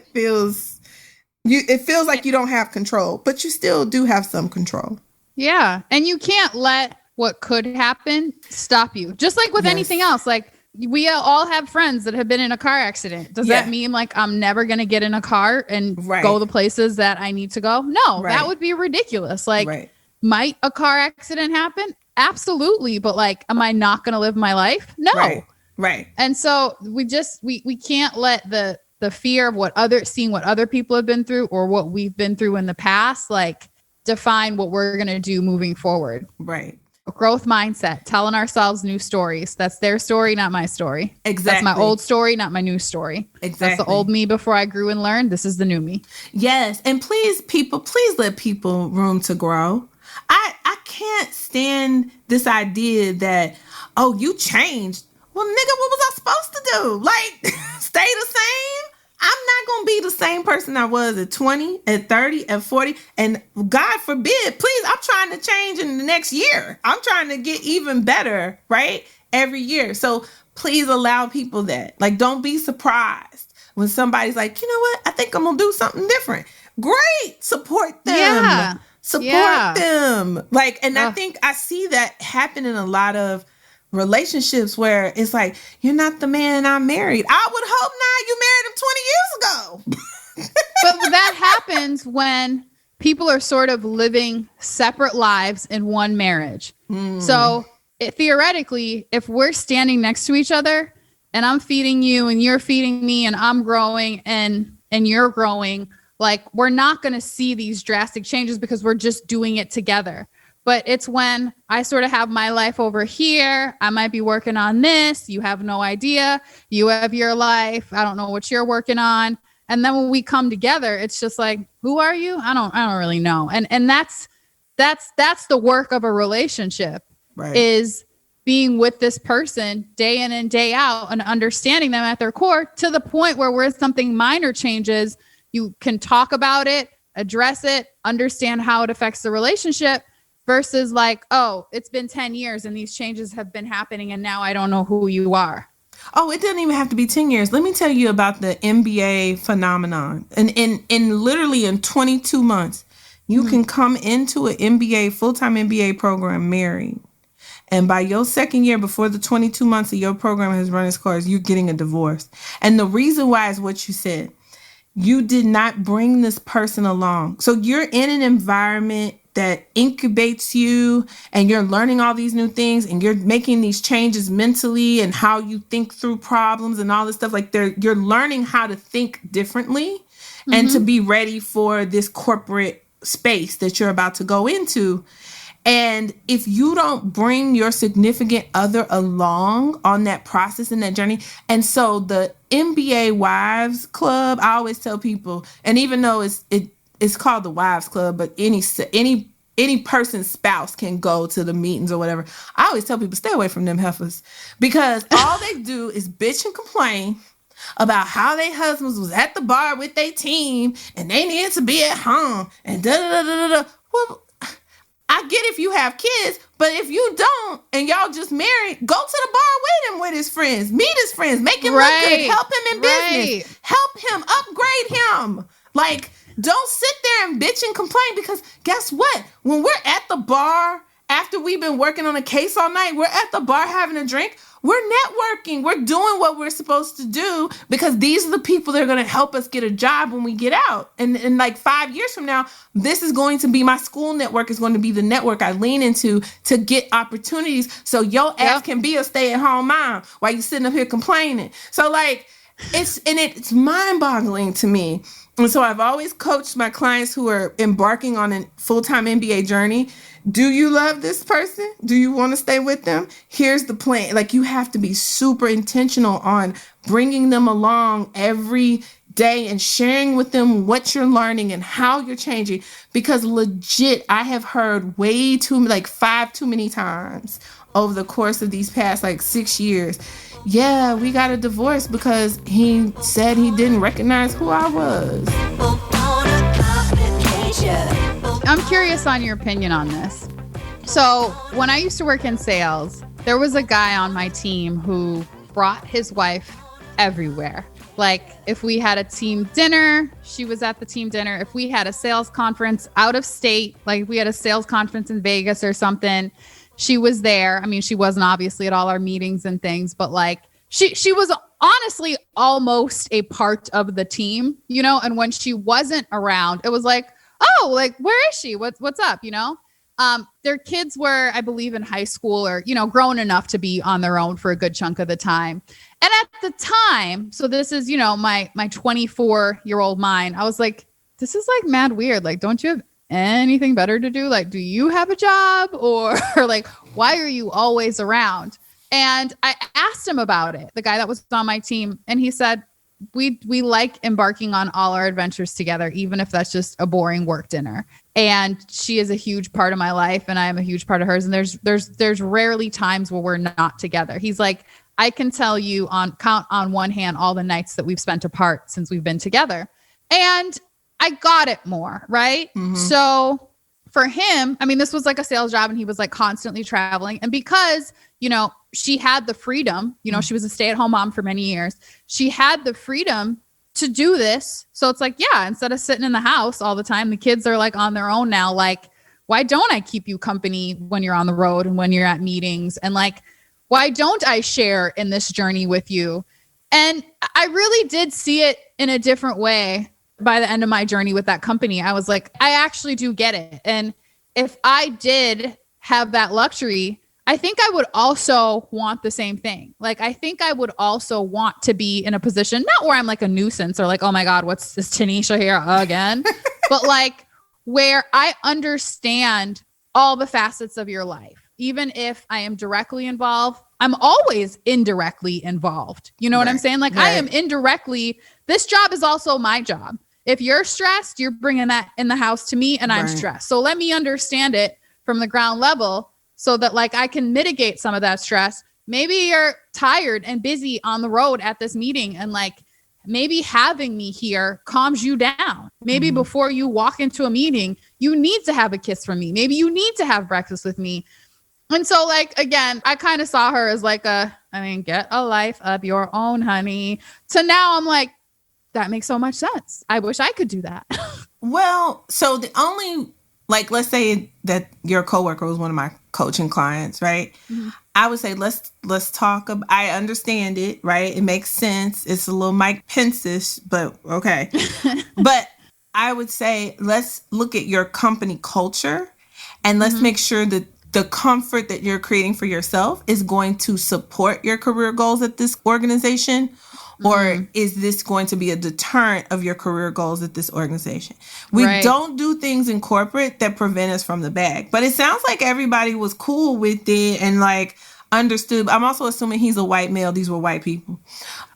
feels like you don't have control, but you still do have some control. Yeah. And you can't let what could happen stop you. Just like with anything else. Like, we all have friends that have been in a car accident. Does that mean like I'm never going to get in a car and go the places that I need to go? No, that would be ridiculous. Like, might a car accident happen? Absolutely. But like, am I not going to live my life? No. Right. And so we can't let the fear of seeing what other people have been through or what we've been through in the past, like, define what we're going to do moving forward. Right. Growth mindset, telling ourselves new stories. That's their story, not my story. Exactly. That's my old story, not my new story. Exactly. That's the old me before I grew and learned. This is the new me. Yes. And please let people room to grow. I can't stand this idea that, oh, you changed. Well, nigga, what was I supposed to do? Like, stay the same? I'm not going to be the same person I was at 20, at 30, at 40. And God forbid, please, I'm trying to change in the next year. I'm trying to get even better, right? Every year. So please allow people that. Like, don't be surprised when somebody's like, you know what? I think I'm going to do something different. Great. Support them. Yeah. Support them. Like, and I think I see that happen in a lot of relationships where it's like, you're not the man I married. I would hope not. You married him 20 years ago. But that happens when people are sort of living separate lives in one marriage. So theoretically, if we're standing next to each other and I'm feeding you and you're feeding me and I'm growing and you're growing, like, we're not going to see these drastic changes because we're just doing it together. But it's when I sort of have my life over here, I might be working on this. You have no idea. You have your life. I don't know what you're working on. And then when we come together, it's just like, who are you? I don't really know. And that's the work of a relationship, right, is being with this person day in and day out and understanding them at their core to the point where something minor changes, you can talk about it, address it, understand how it affects the relationship. Versus like, oh, it's been 10 years and these changes have been happening and now I don't know who you are. Oh, it doesn't even have to be 10 years. Let me tell you about the MBA phenomenon. And in literally in 22 months, you can come into an MBA, full-time MBA program married. And by your second year, before the 22 months of your program has run its course, you're getting a divorce. And the reason why is what you said. You did not bring this person along. So you're in an environment that incubates you and you're learning all these new things and you're making these changes mentally and how you think through problems and all this stuff. Like you're learning how to think differently and to be ready for this corporate space that you're about to go into. And if you don't bring your significant other along on that process and that journey, and so the MBA Wives Club, I always tell people, and even though it's called the Wives Club, but any person's spouse can go to the meetings or whatever. I always tell people, stay away from them heifers, because all they do is bitch and complain about how their husbands was at the bar with their team and they needed to be at home and da da da da da. Well, I get if you have kids, but if you don't and y'all just married, go to the bar with him with his friends, meet his friends, make him look good, help him in business, help him, upgrade him. Like, don't sit there and bitch and complain, because guess what? When we're at the bar after we've been working on a case all night, we're at the bar having a drink, we're networking, we're doing what we're supposed to do, because these are the people that are going to help us get a job when we get out. And like 5 years from now, this is going to be my school network, is going to be the network I lean into to get opportunities so your ass can be a stay-at-home mom while you're sitting up here complaining. So like, it's mind-boggling to me. And so I've always coached my clients who are embarking on a full-time MBA journey. Do you love this person? Do you want to stay with them? Here's the plan. Like, you have to be super intentional on bringing them along every day and sharing with them what you're learning and how you're changing. Because legit, I have heard way too, like 5 too many times over the course of these past like 6 years. Yeah, we got a divorce because he said he didn't recognize who I was. I'm curious on your opinion on this. So when I used to work in sales, there was a guy on my team who brought his wife everywhere. Like, if we had a team dinner, she was at the team dinner. If we had a sales conference out of state, like if we had a sales conference in Vegas or something, she was there. I mean, she wasn't obviously at all our meetings and things, but like she was honestly almost a part of the team, you know? And when she wasn't around, it was like, oh, like, where is she? What's up? You know? Their kids were, I believe, in high school or, you know, grown enough to be on their own for a good chunk of the time. And at the time, so this is, you know, my 24-year-old mind, I was like, this is like mad weird. Like, don't you have anything better to do? Like, do you have a job? Or like, Why are you always around? And I asked him about it, the guy that was on my team. And he said, we like embarking on all our adventures together, even if that's just a boring work dinner. And she is a huge part of my life and I am a huge part of hers. And there's rarely times where we're not together. He's like, I can tell you count on one hand all the nights that we've spent apart since we've been together. And I got it more, right? Mm-hmm. So for him, I mean, this was like a sales job and he was like constantly traveling. And because, you know, she had the freedom, you know, she was a stay-at-home mom for many years. She had the freedom to do this. So it's like, yeah, instead of sitting in the house all the time, the kids are like on their own now. Like, why don't I keep you company when you're on the road and when you're at meetings? And like, why don't I share in this journey with you? And I really did see it in a different way by the end of my journey with that company. I was like, I actually do get it. And if I did have that luxury, I think I would also want the same thing. Like, I think I would also want to be in a position, not where I'm like a nuisance or like, oh my God, what's this Tennesha here again? But like where I understand all the facets of your life. Even if I am directly involved, I'm always indirectly involved. You know what I'm saying? Like I am indirectly, this job is also my job. If you're stressed, you're bringing that in the house to me and I'm stressed. So let me understand it from the ground level so that like I can mitigate some of that stress. Maybe you're tired and busy on the road at this meeting and like maybe having me here calms you down. Maybe before you walk into a meeting, you need to have a kiss from me. Maybe you need to have breakfast with me. And so like, again, I kind of saw her as like get a life of your own, honey. So now I'm like, that makes so much sense. I wish I could do that. Well, so the only, like, let's say that your coworker was one of my coaching clients, right? Mm-hmm. I would say, let's talk. I understand it, right? It makes sense. It's a little Mike Pence-ish, but okay. But I would say, let's look at your company culture and let's make sure that the comfort that you're creating for yourself is going to support your career goals at this organization. Or is this going to be a deterrent of your career goals at this organization? We don't do things in corporate that prevent us from the bag. But it sounds like everybody was cool with it and like understood. I'm also assuming he's a white male. These were white people.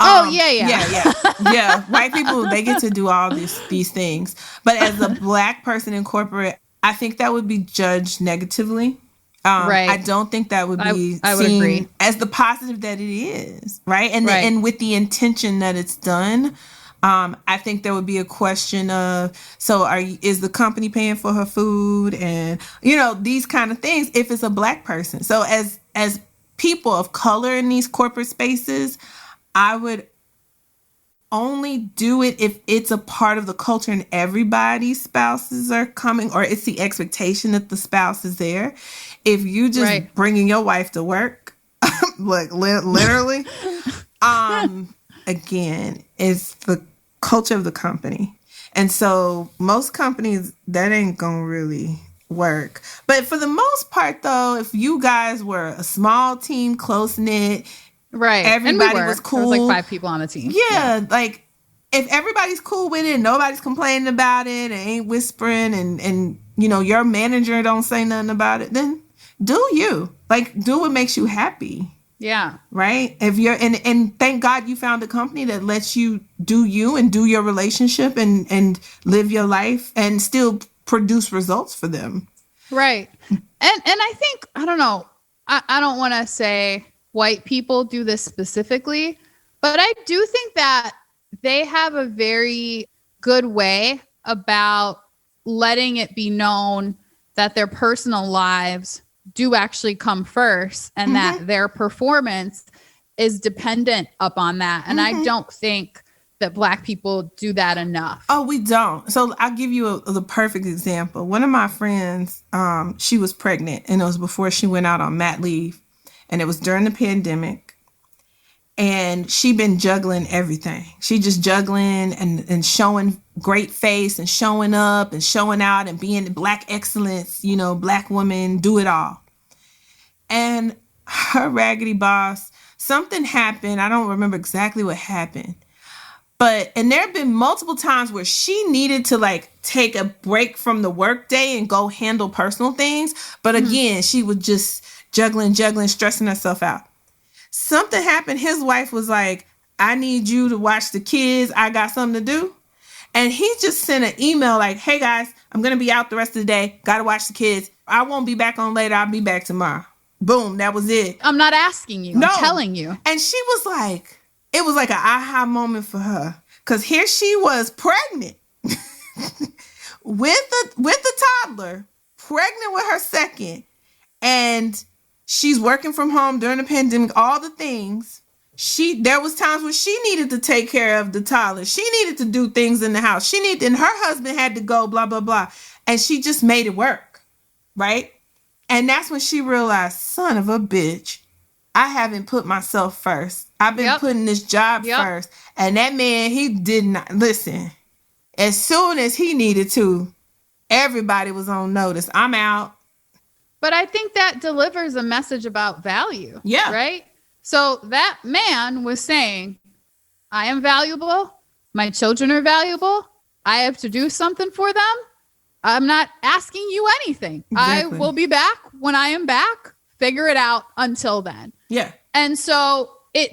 Yeah. White people, they get to do all these things. But as a Black person in corporate, I think that would be judged negatively. I don't think that would be seen agree. As the positive that it is, right? And and with the intention that it's done, I think there would be a question of, so is the company paying for her food and these kind of things if it's a Black person. So as people of color in these corporate spaces, I would only do it if it's a part of the culture and everybody's spouses are coming, or it's the expectation that the spouse is there. If you just bringing your wife to work, like literally, again, it's the culture of the company. And so most companies, that ain't gonna really work. But for the most part, though, if you guys were a small team, close-knit, everybody was cool. There was like 5 people on the team. Yeah, like if everybody's cool with it and nobody's complaining about it and ain't whispering and your manager don't say nothing about it, then do you. Like, do what makes you happy. Yeah. Right? If you're and thank God you found a company that lets you do you and do your relationship and live your life and still produce results for them. Right. And I think, I don't know, I don't want to say white people do this specifically, but I do think that they have a very good way about letting it be known that their personal lives do actually come first and that their performance is dependent upon that. And I don't think that Black people do that enough. Oh, we don't. So I'll give you the perfect example. One of my friends, she was pregnant and it was before she went out on mat leave and it was during the pandemic. And she been juggling everything. She just juggling and showing great face and showing up and showing out and being Black excellence, Black woman, do it all. And her raggedy boss, something happened. I don't remember exactly what happened. And there have been multiple times where she needed to like take a break from the workday and go handle personal things. But again, she would just juggling, stressing herself out. Something happened. His wife was like, I need you to watch the kids. I got something to do. And he just sent an email like, hey guys, I'm going to be out the rest of the day. Got to watch the kids. I won't be back on later. I'll be back tomorrow. Boom. That was it. I'm not asking you. No. I'm telling you. And she was like, it was like an aha moment for her. Because here she was pregnant with the toddler, pregnant with her second. And she's working from home during the pandemic, all the things. There was times when she needed to take care of the toddler. She needed to do things in the house. And her husband had to go, blah, blah, blah. And she just made it work, right? And that's when she realized, son of a bitch, I haven't put myself first. I've been putting this job first. And that man, he did not listen. As soon as he needed to, everybody was on notice. I'm out. But I think that delivers a message about value. Yeah. Right? So that man was saying, I am valuable. My children are valuable. I have to do something for them. I'm not asking you anything. Exactly. I will be back when I am back. Figure it out until then. Yeah. And so it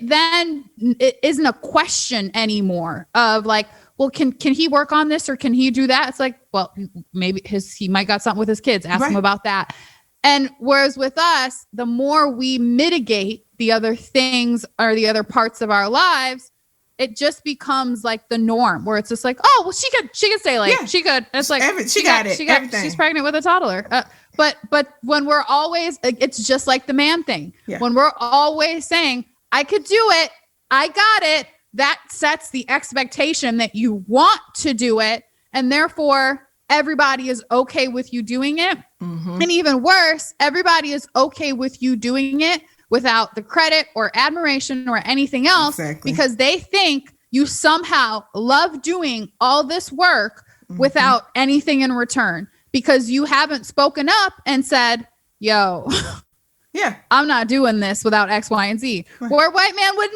isn't a question anymore of like, well, can he work on this or can he do that? It's like, well, maybe he might got something with his kids. Ask him about that. And whereas with us, the more we mitigate the other things or the other parts of our lives, it just becomes like the norm where it's just like, oh, well, she could stay late. Yeah. She could. It's like, everything. She's pregnant with a toddler. But when we're always, it's just like the man thing. Yeah. When we're always saying, I could do it, I got it, that sets the expectation that you want to do it. And therefore, everybody is okay with you doing it. Mm-hmm. And even worse, everybody is okay with you doing it without the credit or admiration or anything else, because they think you somehow love doing all this work without anything in return, because you haven't spoken up and said, yo, I'm not doing this without X, Y, and Z. Right. Or a white man would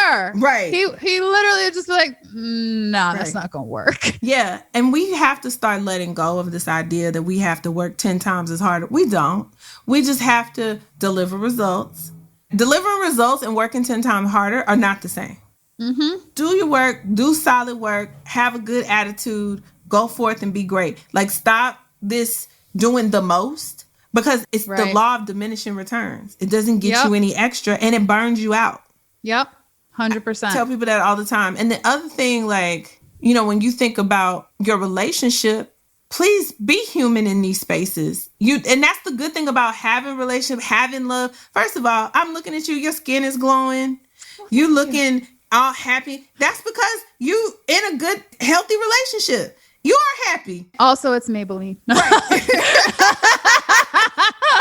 never. Right. He literally would just be like, no, that's not going to work. Yeah. And we have to start letting go of this idea that we have to work 10 times as hard. We don't. We just have to deliver results. Delivering results and working 10 times harder are not the same. Mm-hmm. Do your work, do solid work, have a good attitude, go forth and be great. Like, stop this doing the most, because it's the law of diminishing returns. It doesn't get you any extra and it burns you out. Yep. 100%. I tell people that all the time. And the other thing, like, you know, when you think about your relationship, please be human in these spaces. And that's the good thing about having relationship, having love. First of all, I'm looking at you. Your skin is glowing. You looking all happy. That's because you in a good, healthy relationship. You are happy. Also, it's Maybelline. Right.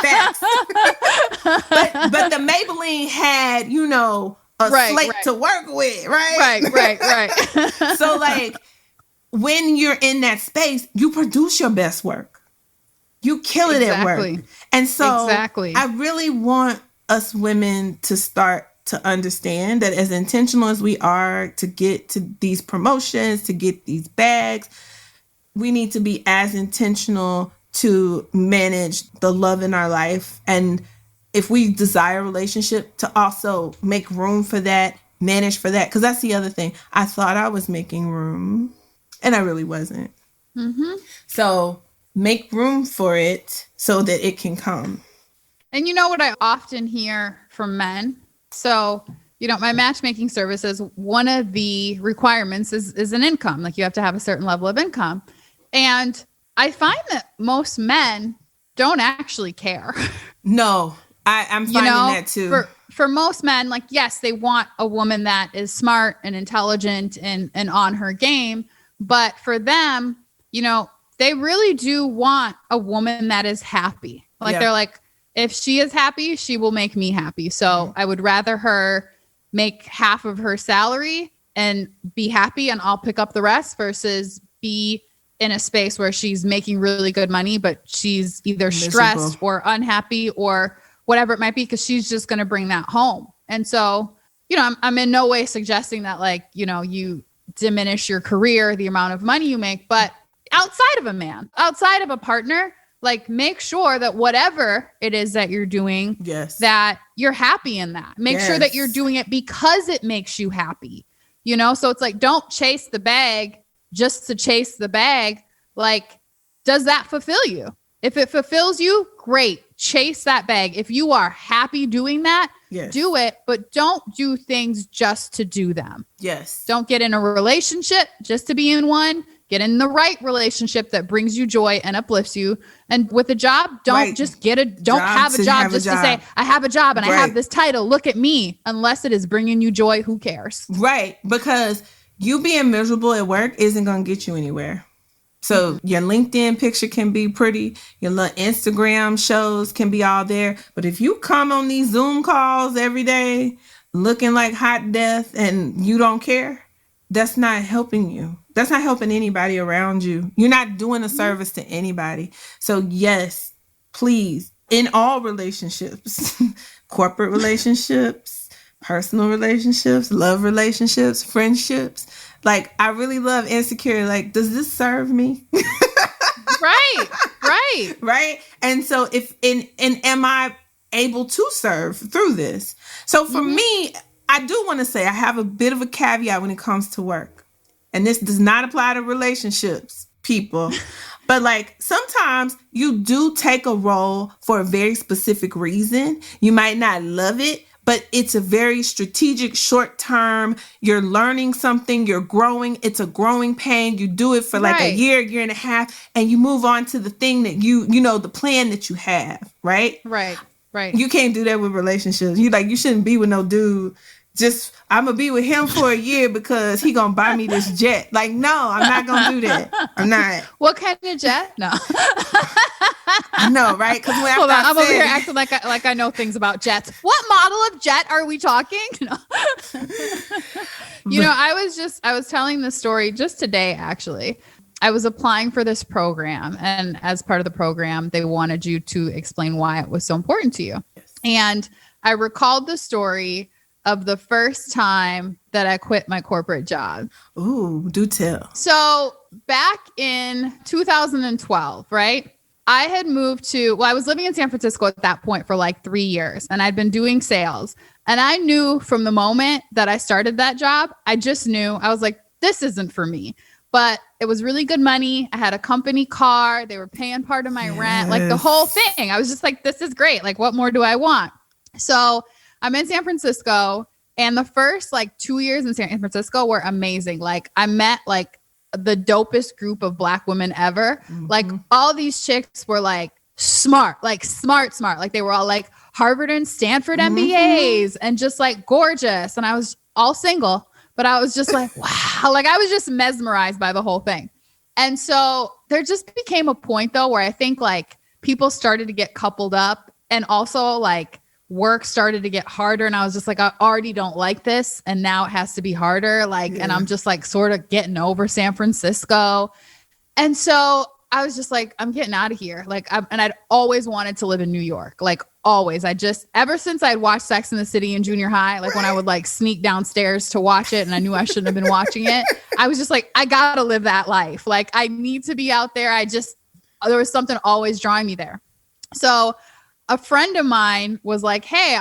Facts. but the Maybelline had, you know, a slate to work with, right? Right. So, like, when you're in that space, you produce your best work. You kill it at work. And so I really want us women to start to understand that as intentional as we are to get to these promotions, to get these bags, we need to be as intentional to manage the love in our life. And if we desire a relationship, to also make room for that, manage for that. Because that's the other thing. I thought I was making room, and I really wasn't. Mm-hmm. So make room for it so that it can come. And you know what I often hear from men? So, you know, my matchmaking services, one of the requirements is an income. Like, you have to have a certain level of income. And I find that most men don't actually care. No, I'm finding that too. For most men, like, yes, they want a woman that is smart and intelligent and on her game. But for them, you know, they really do want a woman that is happy. Like, they're like, if she is happy, she will make me happy. So I would rather her make half of her salary and be happy, and I'll pick up the rest, versus be in a space where she's making really good money, but she's either stressed or unhappy or whatever it might be, because she's just going to bring that home. And so, you know, I'm in no way suggesting that, like, you know, you diminish your career, the amount of money you make, but outside of a man, outside of a partner, like make sure that whatever it is that you're doing, yes, that you're happy in that. Make sure that you're doing it because it makes you happy, you know? So it's like, don't chase the bag just to chase the bag. Like, does that fulfill you? If it fulfills you, great. Chase that bag. If you are happy doing that, do it, but don't do things just to do them. Yes. Don't get in a relationship just to be in one. Get in the right relationship that brings you joy and uplifts you. And with a job, don't just have a job just to say, I have a job and I have this title. Look at me. Unless it is bringing you joy, who cares? Right. Because you being miserable at work isn't going to get you anywhere. So your LinkedIn picture can be pretty. Your little Instagram shows can be all there. But if you come on these Zoom calls every day looking like hot death and you don't care, that's not helping you. That's not helping anybody around you. You're not doing a service to anybody. So yes, please, in all relationships, corporate relationships, personal relationships, love relationships, friendships. Like, I really love Insecure. Like, does this serve me? Right. And so am I able to serve through this? So for me, I do want to say I have a bit of a caveat when it comes to work. And this does not apply to relationships, people. But like sometimes you do take a role for a very specific reason. You might not love it, but it's a very strategic, short term. You're learning something, you're growing. It's a growing pain. You do it for like a year and a half, and you move on to the thing that you know, the plan that you have, right? Right. You can't do that with relationships. You shouldn't be with no dude. Just, I'm going to be with him for a year because he going to buy me this jet. Like, no, I'm not going to do that. I'm not. What kind of jet? No. No, right? Because Hold on, I'm over here acting like I know things about jets. What model of jet are we talking? No. You know, I was telling this story just today, actually. I was applying for this program, and as part of the program, they wanted you to explain why it was so important to you. Yes. And I recalled the story of the first time that I quit my corporate job. Ooh, do tell. So back in 2012, right? I had moved I was living in San Francisco at that point for like 3 years, and I'd been doing sales. And I knew from the moment that I started that job, I just knew, I was like, this isn't for me. But it was really good money. I had a company car. They were paying part of my rent, like the whole thing. I was just like, this is great. Like, what more do I want? So I'm in San Francisco, and the first like 2 years in San Francisco were amazing. Like, I met like the dopest group of Black women ever. Like, all these chicks were like smart. Like they were all like Harvard and Stanford MBAs and just like gorgeous. And I was all single, but I was just like, wow. Like, I was just mesmerized by the whole thing. And so there just became a point though, where I think like people started to get coupled up, and also like work started to get harder. And I was just like, I already don't like this. And now it has to be harder. Like, and I'm just like sort of getting over San Francisco. And so I was just like, I'm getting out of here. Like, and I'd always wanted to live in New York. Like, always. Ever since I'd watched Sex and the City in junior high, like when I would like sneak downstairs to watch it and I knew I shouldn't have been watching it, I was just like, I gotta live that life. Like, I need to be out there. There was something always drawing me there. So a friend of mine was like, hey,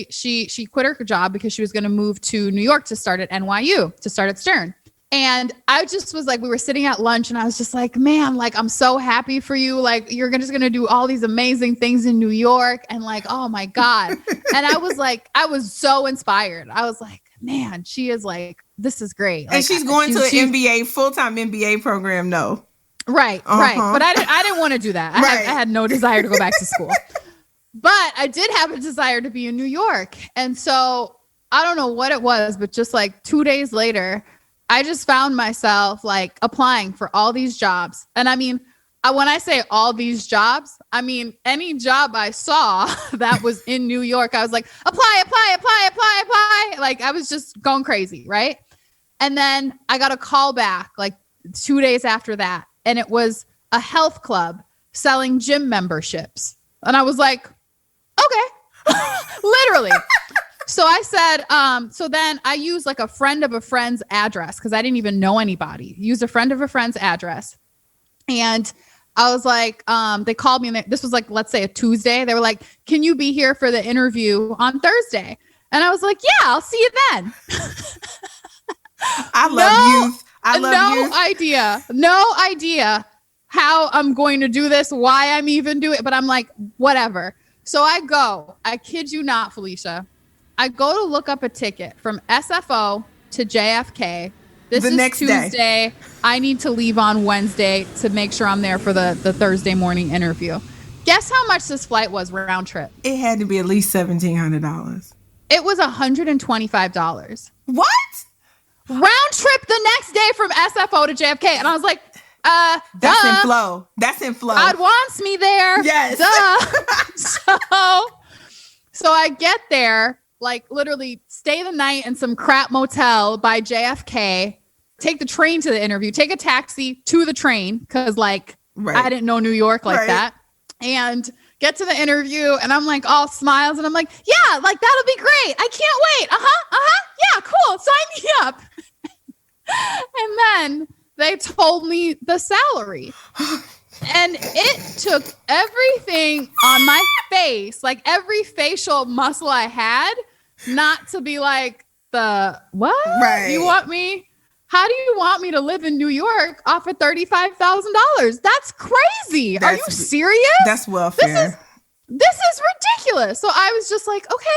she quit her job because she was going to move to New York to start at NYU, to start at Stern. And I just was like, we were sitting at lunch and I was just like, man, like, I'm so happy for you. Like, you're just going to do all these amazing things in New York. And like, oh my God. And I was like, I was so inspired. I was like, man, she is like, this is great. Like, and she's going to an MBA, full-time MBA program. No. Right. But I didn't want to do that. I had no desire to go back to school. But I did have a desire to be in New York. And so I don't know what it was, but just like 2 days later, I just found myself like applying for all these jobs. And I mean, when I say all these jobs, I mean, any job I saw that was in New York, I was like, apply. Like, I was just going crazy. Right. And then I got a call back like 2 days after that. And it was a health club selling gym memberships. And I was like, okay, literally. So I said, so then I used like a friend of a friend's address because I didn't even know anybody. Used a friend of a friend's address. And I was like, they called me, and this was like, let's say a Tuesday. They were like, can you be here for the interview on Thursday? And I was like, yeah, I'll see you then. I love youth. I love youth. No idea how I'm going to do this, why I'm even doing it. But I'm like, whatever. So I kid you not, Felicia. I go to look up a ticket from SFO to JFK. This is next Tuesday. Day. I need to leave on Wednesday to make sure I'm there for the Thursday morning interview. Guess how much this flight was round trip? It had to be at least $1,700. It was $125. What? Round trip the next day from SFO to JFK. And I was like, That's in flow. God wants me there. Yes. So I get there, like literally stay the night in some crap motel by JFK, take the train to the interview, take a taxi to the train. Cause like, I didn't know New York like that, and get to the interview. And I'm like all smiles. And I'm like, yeah, like that'll be great. I can't wait. Yeah, cool. Sign me up. And then they told me the salary. And it took everything on my face, like every facial muscle I had, not to be like, the what? Right. You want me? How do you want me to live in New York off of $35,000? That's crazy. Are you serious? That's welfare. This is ridiculous. So I was just like, okay,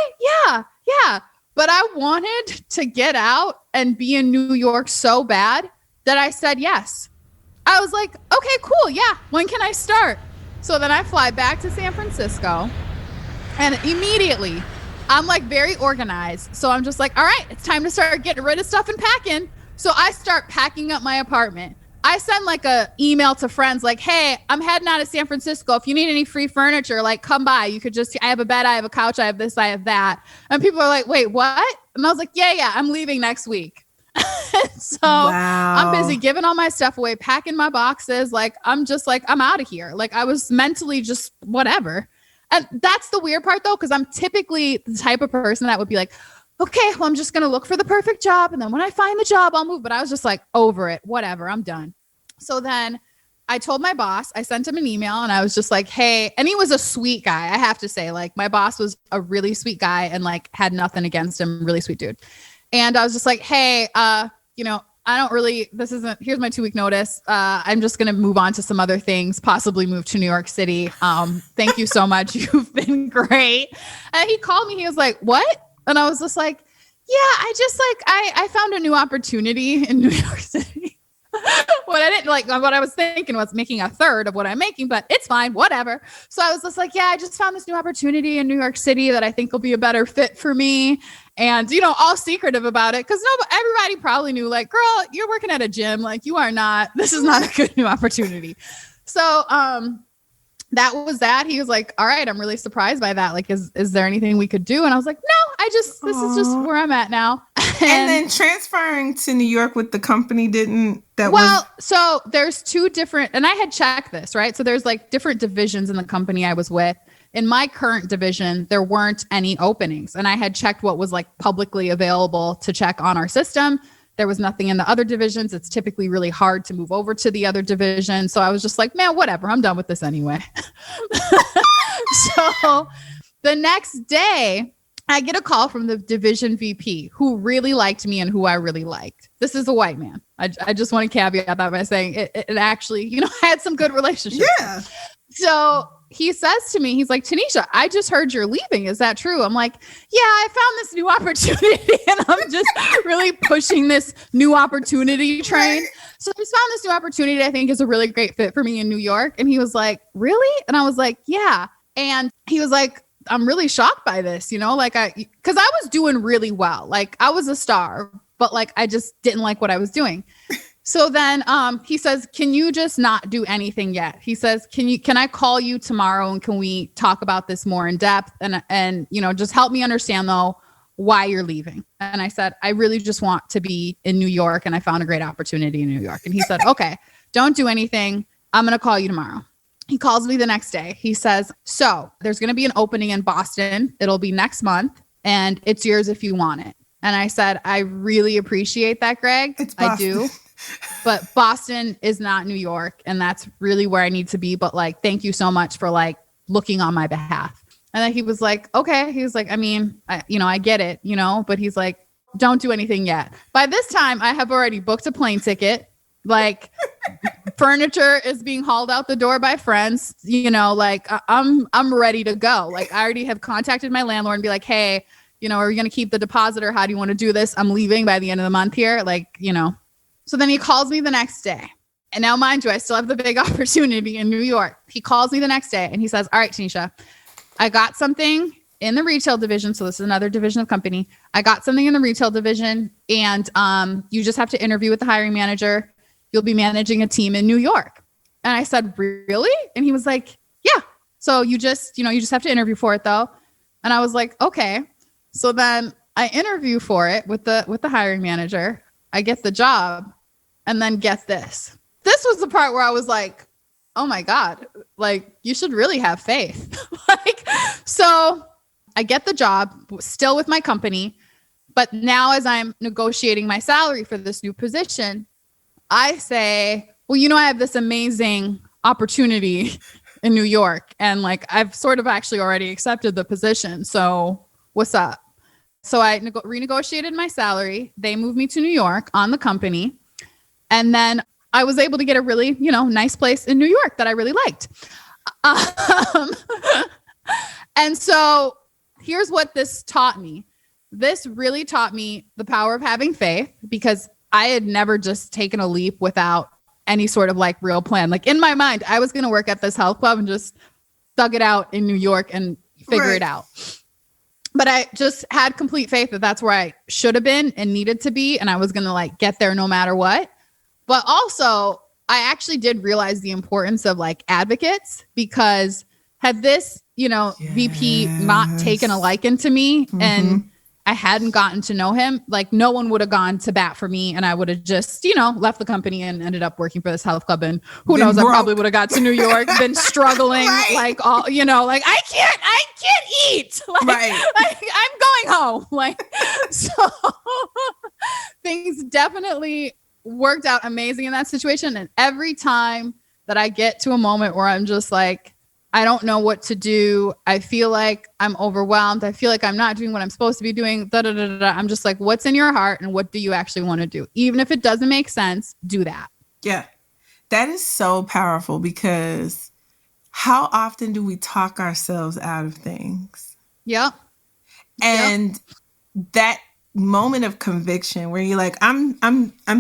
yeah. But I wanted to get out and be in New York so bad that I said yes. I was like, okay, cool. Yeah. When can I start? So then I fly back to San Francisco, and immediately I'm like very organized. So I'm just like, all right, it's time to start getting rid of stuff and packing. So I start packing up my apartment. I send like a email to friends like, hey, I'm heading out of San Francisco. If you need any free furniture, like come by. You could just, I have a bed, I have a couch, I have this, I have that. And people are like, wait, what? And I was like, yeah, I'm leaving next week. So I'm busy giving all my stuff away, packing my boxes. Like, I'm just like, I'm out of here. Like I was mentally just whatever. And that's the weird part though, because I'm typically the type of person that would be like, okay, well, I'm just going to look for the perfect job. And then when I find the job, I'll move. But I was just like, over it, whatever, I'm done. So then I told my boss, I sent him an email, and I was just like, hey, and he was a sweet guy. I have to say, like, my boss was a really sweet guy and like had nothing against him. Really sweet dude. And I was just like, hey, I don't really, here's my 2-week notice. I'm just going to move on to some other things, possibly move to New York City. Thank you so much. You've been great. And he called me. He was like, what? And I was just like, yeah, I found a new opportunity in New York City. What I was thinking was making a third of what I'm making, but it's fine, whatever. So I was just like, yeah, I just found this new opportunity in New York City that I think will be a better fit for me. And, all secretive about it. Cause everybody probably knew like, girl, you're working at a gym. Like this is not a good new opportunity. So, that was that. He was like, all right, I'm really surprised by that. Like, is there anything we could do? And I was like, no, this is just where I'm at now. And then transferring to New York with the company so there's 2 different, and I had checked this, right? So there's like different divisions in the company I was with. In my current division, there weren't any openings. And I had checked what was like publicly available to check on our system. There was nothing in the other divisions. It's typically really hard to move over to the other division. So I was just like, man, whatever. I'm done with this anyway. So the next day, I get a call from the division VP who really liked me and who I really liked. This is a white man. I just want to caveat that by saying it actually, had some good relationships. Yeah. So he says to me, he's like, Tennesha, I just heard you're leaving. Is that true? I'm like, yeah, I found this new opportunity and I'm just really pushing this new opportunity train. So I just found this new opportunity I think is a really great fit for me in New York. And he was like, really? And I was like, yeah. And he was like, I'm really shocked by this, because I was doing really well. Like I was a star, but like, I just didn't like what I was doing. So then he says, can you just not do anything yet? He says, can I call you tomorrow and can we talk about this more in depth and just help me understand though why you're leaving? And I said, I really just want to be in New York and I found a great opportunity in New York. And he said, okay, don't do anything. I'm going to call you tomorrow. He calls me the next day. He says, so there's going to be an opening in Boston. It'll be next month and it's yours if you want it. And I said, I really appreciate that, Greg. It's I do. but Boston is not New York. And that's really where I need to be. But like, thank you so much for like looking on my behalf. And then he was like, okay. He was like, I mean, I get it, but he's like, don't do anything yet. By this time, I have already booked a plane ticket. Like furniture is being hauled out the door by friends, like I'm ready to go. Like I already have contacted my landlord and be like, hey, are we going to keep the deposit or how do you want to do this? I'm leaving by the end of the month here. Like, so then he calls me the next day. And now, mind you, I still have the big opportunity in New York. He calls me the next day and he says, all right, Tennesha, I got something in the retail division. So this is another division of company. I got something in the retail division and you just have to interview with the hiring manager. You'll be managing a team in New York. And I said, really? And he was like, yeah. So you just have to interview for it though. And I was like, okay. So then I interview for it with the hiring manager. I get the job. And then get this. This was the part where I was like, oh my God, like you should really have faith. So I get the job still with my company. But now as I'm negotiating my salary for this new position, I say, well, I have this amazing opportunity in New York. And like, I've sort of actually already accepted the position. So what's up? So I renegotiated my salary. They moved me to New York on the company. And then I was able to get a really, nice place in New York that I really liked. And so here's what this taught me. This really taught me the power of having faith because I had never just taken a leap without any sort of like real plan. Like in my mind, I was going to work at this health club and just thug it out in New York and figure it out. But I just had complete faith that that's where I should have been and needed to be. And I was going to like get there no matter what. But also, I actually did realize the importance of like advocates because had this, VP not taken a liking to me and I hadn't gotten to know him, like no one would have gone to bat for me and I would have just, left the company and ended up working for this health club. And who knows, I probably would have got to New York, been struggling like all, like I can't eat. I'm going home. So things definitely worked out amazing in that situation. And every time that I get to a moment where I'm just like, I don't know what to do. I feel like I'm overwhelmed. I feel like I'm not doing what I'm supposed to be doing. I'm just like, what's in your heart and what do you actually want to do? Even if it doesn't make sense, do that. Yeah. That is so powerful because how often do we talk ourselves out of things? Yep. And that moment of conviction where you're like, I'm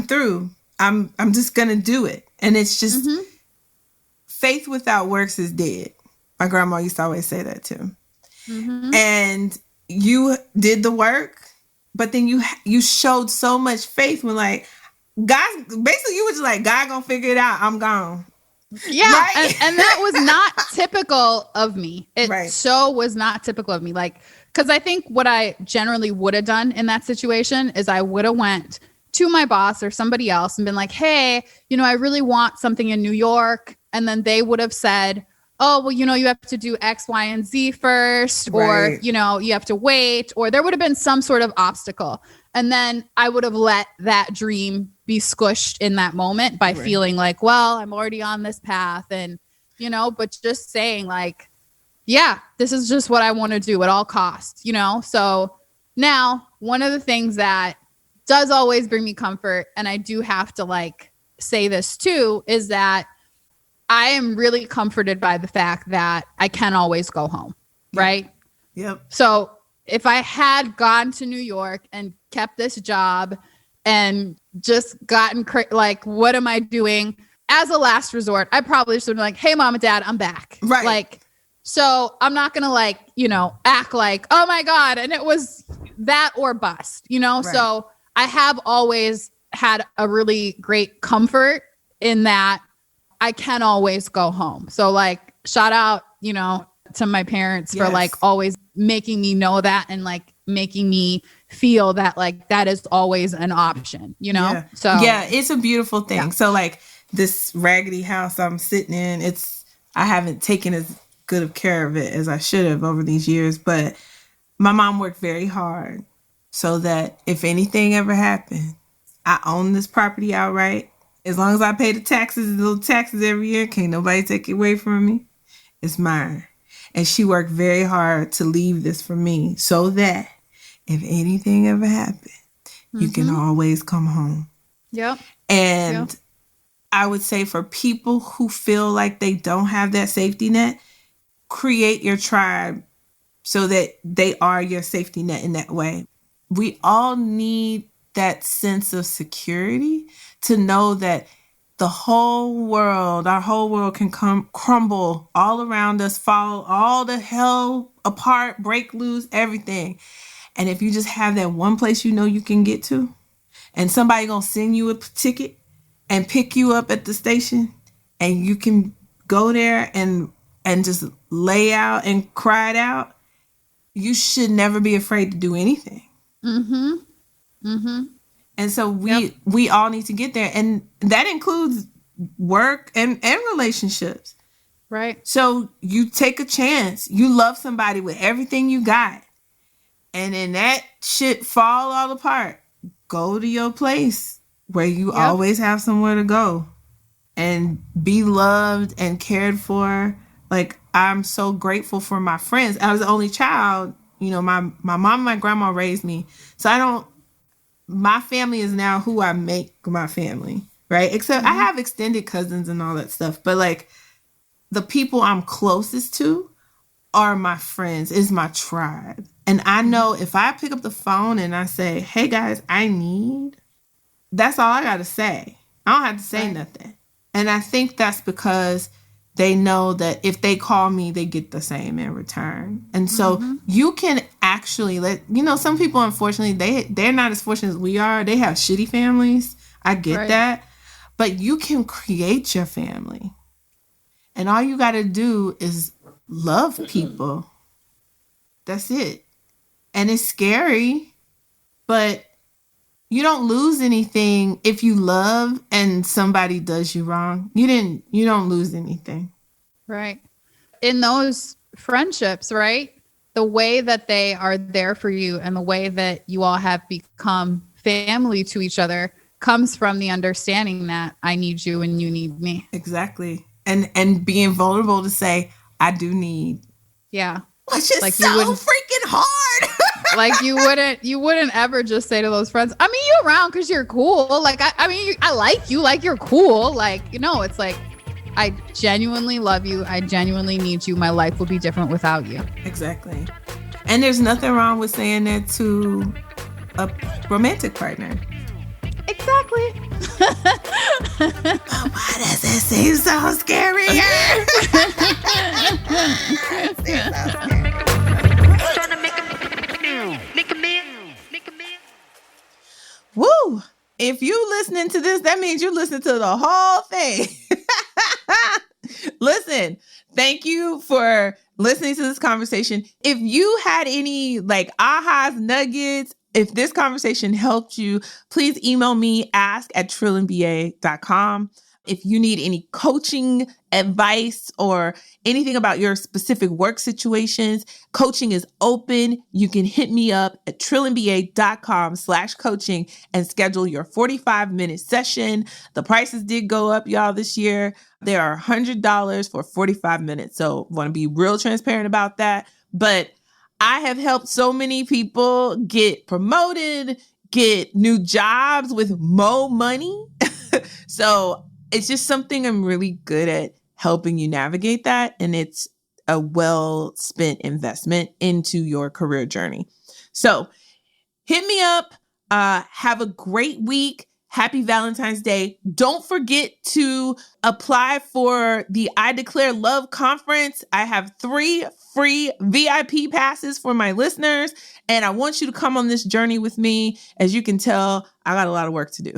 through. I'm just gonna do it. And it's just faith without works is dead. My grandma used to always say that too. And you did the work, but then you showed so much faith when like God, basically you were just like, God gonna figure it out. I'm gone. Yeah. Right? And that was not typical of me. It so was not typical of me. Like, because I think what I generally would have done in that situation is I would have went to my boss or somebody else and been like, hey, I really want something in New York. And then they would have said, oh, well, you have to do X, Y, and Z first, or, you have to wait, or there would have been some sort of obstacle. And then I would have let that dream be squished in that moment by feeling like, well, I'm already on this path. And, but just saying like, yeah, this is just what I want to do at all costs, So now one of the things that does always bring me comfort, and I do have to like say this too, is that I am really comforted by the fact that I can always go home. Right. Yep. So if I had gone to New York and kept this job and just gotten like, what am I doing as a last resort? I probably just would be like, hey, mom and dad, I'm back. Right. Like, so I'm not going to like, act like, oh my God. And it was that or bust, So I have always had a really great comfort in that I can always go home. So like, shout out, to my parents for like always making me know that and like making me feel that like that is always an option, So yeah, it's a beautiful thing. Yeah. So like this raggedy house I'm sitting in, I haven't taken as good of care of it as I should have over these years, but my mom worked very hard so that if anything ever happened, I own this property outright. As long as I pay the little taxes every year, can't nobody take it away from me. It's mine. And she worked very hard to leave this for me so that if anything ever happened, you can always come home. Yep. And I would say for people who feel like they don't have that safety net, create your tribe so that they are your safety net in that way. We all need that sense of security to know that the whole world, our whole world can crumble all around us, fall all the hell apart, break loose, everything. And if you just have that one place you know you can get to, and somebody gonna send you a ticket and pick you up at the station, and you can go there and just lay out and cry it out, you should never be afraid to do anything. Mm-hmm. Mm-hmm. And so we all need to get there. And that includes work and relationships. Right. So you take a chance. You love somebody with everything you got. And then that shit fall all apart. Go to your place where you always have somewhere to go and be loved and cared for. Like, I'm so grateful for my friends. I was the only child. You know, my mom and my grandma raised me. So my family is now who I make my family, right? Except I have extended cousins and all that stuff. But like, the people I'm closest to are my friends, is my tribe. And I know if I pick up the phone and I say, hey guys, that's all I got to say. I don't have to say nothing. And I think that's because they know that if they call me, they get the same in return. And so you can actually some people, unfortunately, they're not as fortunate as we are. They have shitty families. I get that. But you can create your family. And all you got to do is love people. That's it. And it's scary, but you don't lose anything if you love and somebody does you wrong. You don't lose anything. Right. In those friendships, right? The way that they are there for you and the way that you all have become family to each other comes from the understanding that I need you and you need me. Exactly. And being vulnerable to say, I do need. Yeah. Which is like so freaking hard. Like you wouldn't ever just say to those friends, I mean, you're around because you're cool. Like, I like you, like you're cool. Like, it's like, I genuinely love you. I genuinely need you. My life will be different without you. Exactly. And there's nothing wrong with saying that to a romantic partner. Exactly. But why does it seem so scary? Woo! If you listening to this, that means you listen to the whole thing. Listen, thank you for listening to this conversation. If you had any ahas, nuggets, if this conversation helped you, please email me, ask@trillandba.com. If you need any coaching advice or anything about your specific work situations, coaching is open. You can hit me up at trillandba.com/coaching and schedule your 45-minute session. The prices did go up, y'all, this year. They are $100 for 45 minutes. So I want to be real transparent about that. But I have helped so many people get promoted, get new jobs with more money. So it's just something I'm really good at, helping you navigate that. And it's a well-spent investment into your career journey. So hit me up. Have a great week. Happy Valentine's Day. Don't forget to apply for the I Declare Love Conference. I have 3 free VIP passes for my listeners, and I want you to come on this journey with me. As you can tell, I got a lot of work to do.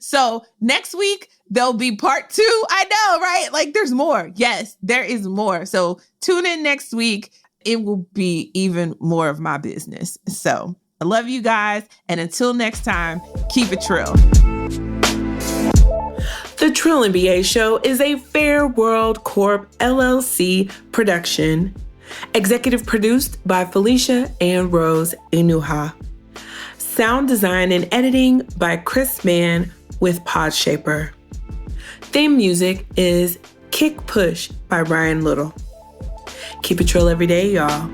So next week, there'll be part 2. I know, right? Like, there's more. Yes, there is more. So tune in next week. It will be even more of my business. So I love you guys. And until next time, keep it trill. The Trill MBA Show is a Fair World Corp LLC production. Executive produced by Felicia and Rose Inuha. Sound design and editing by Chris Mann with Podshaper. Theme music is Kick Push by Ryan Little. Keep it trill every day, y'all.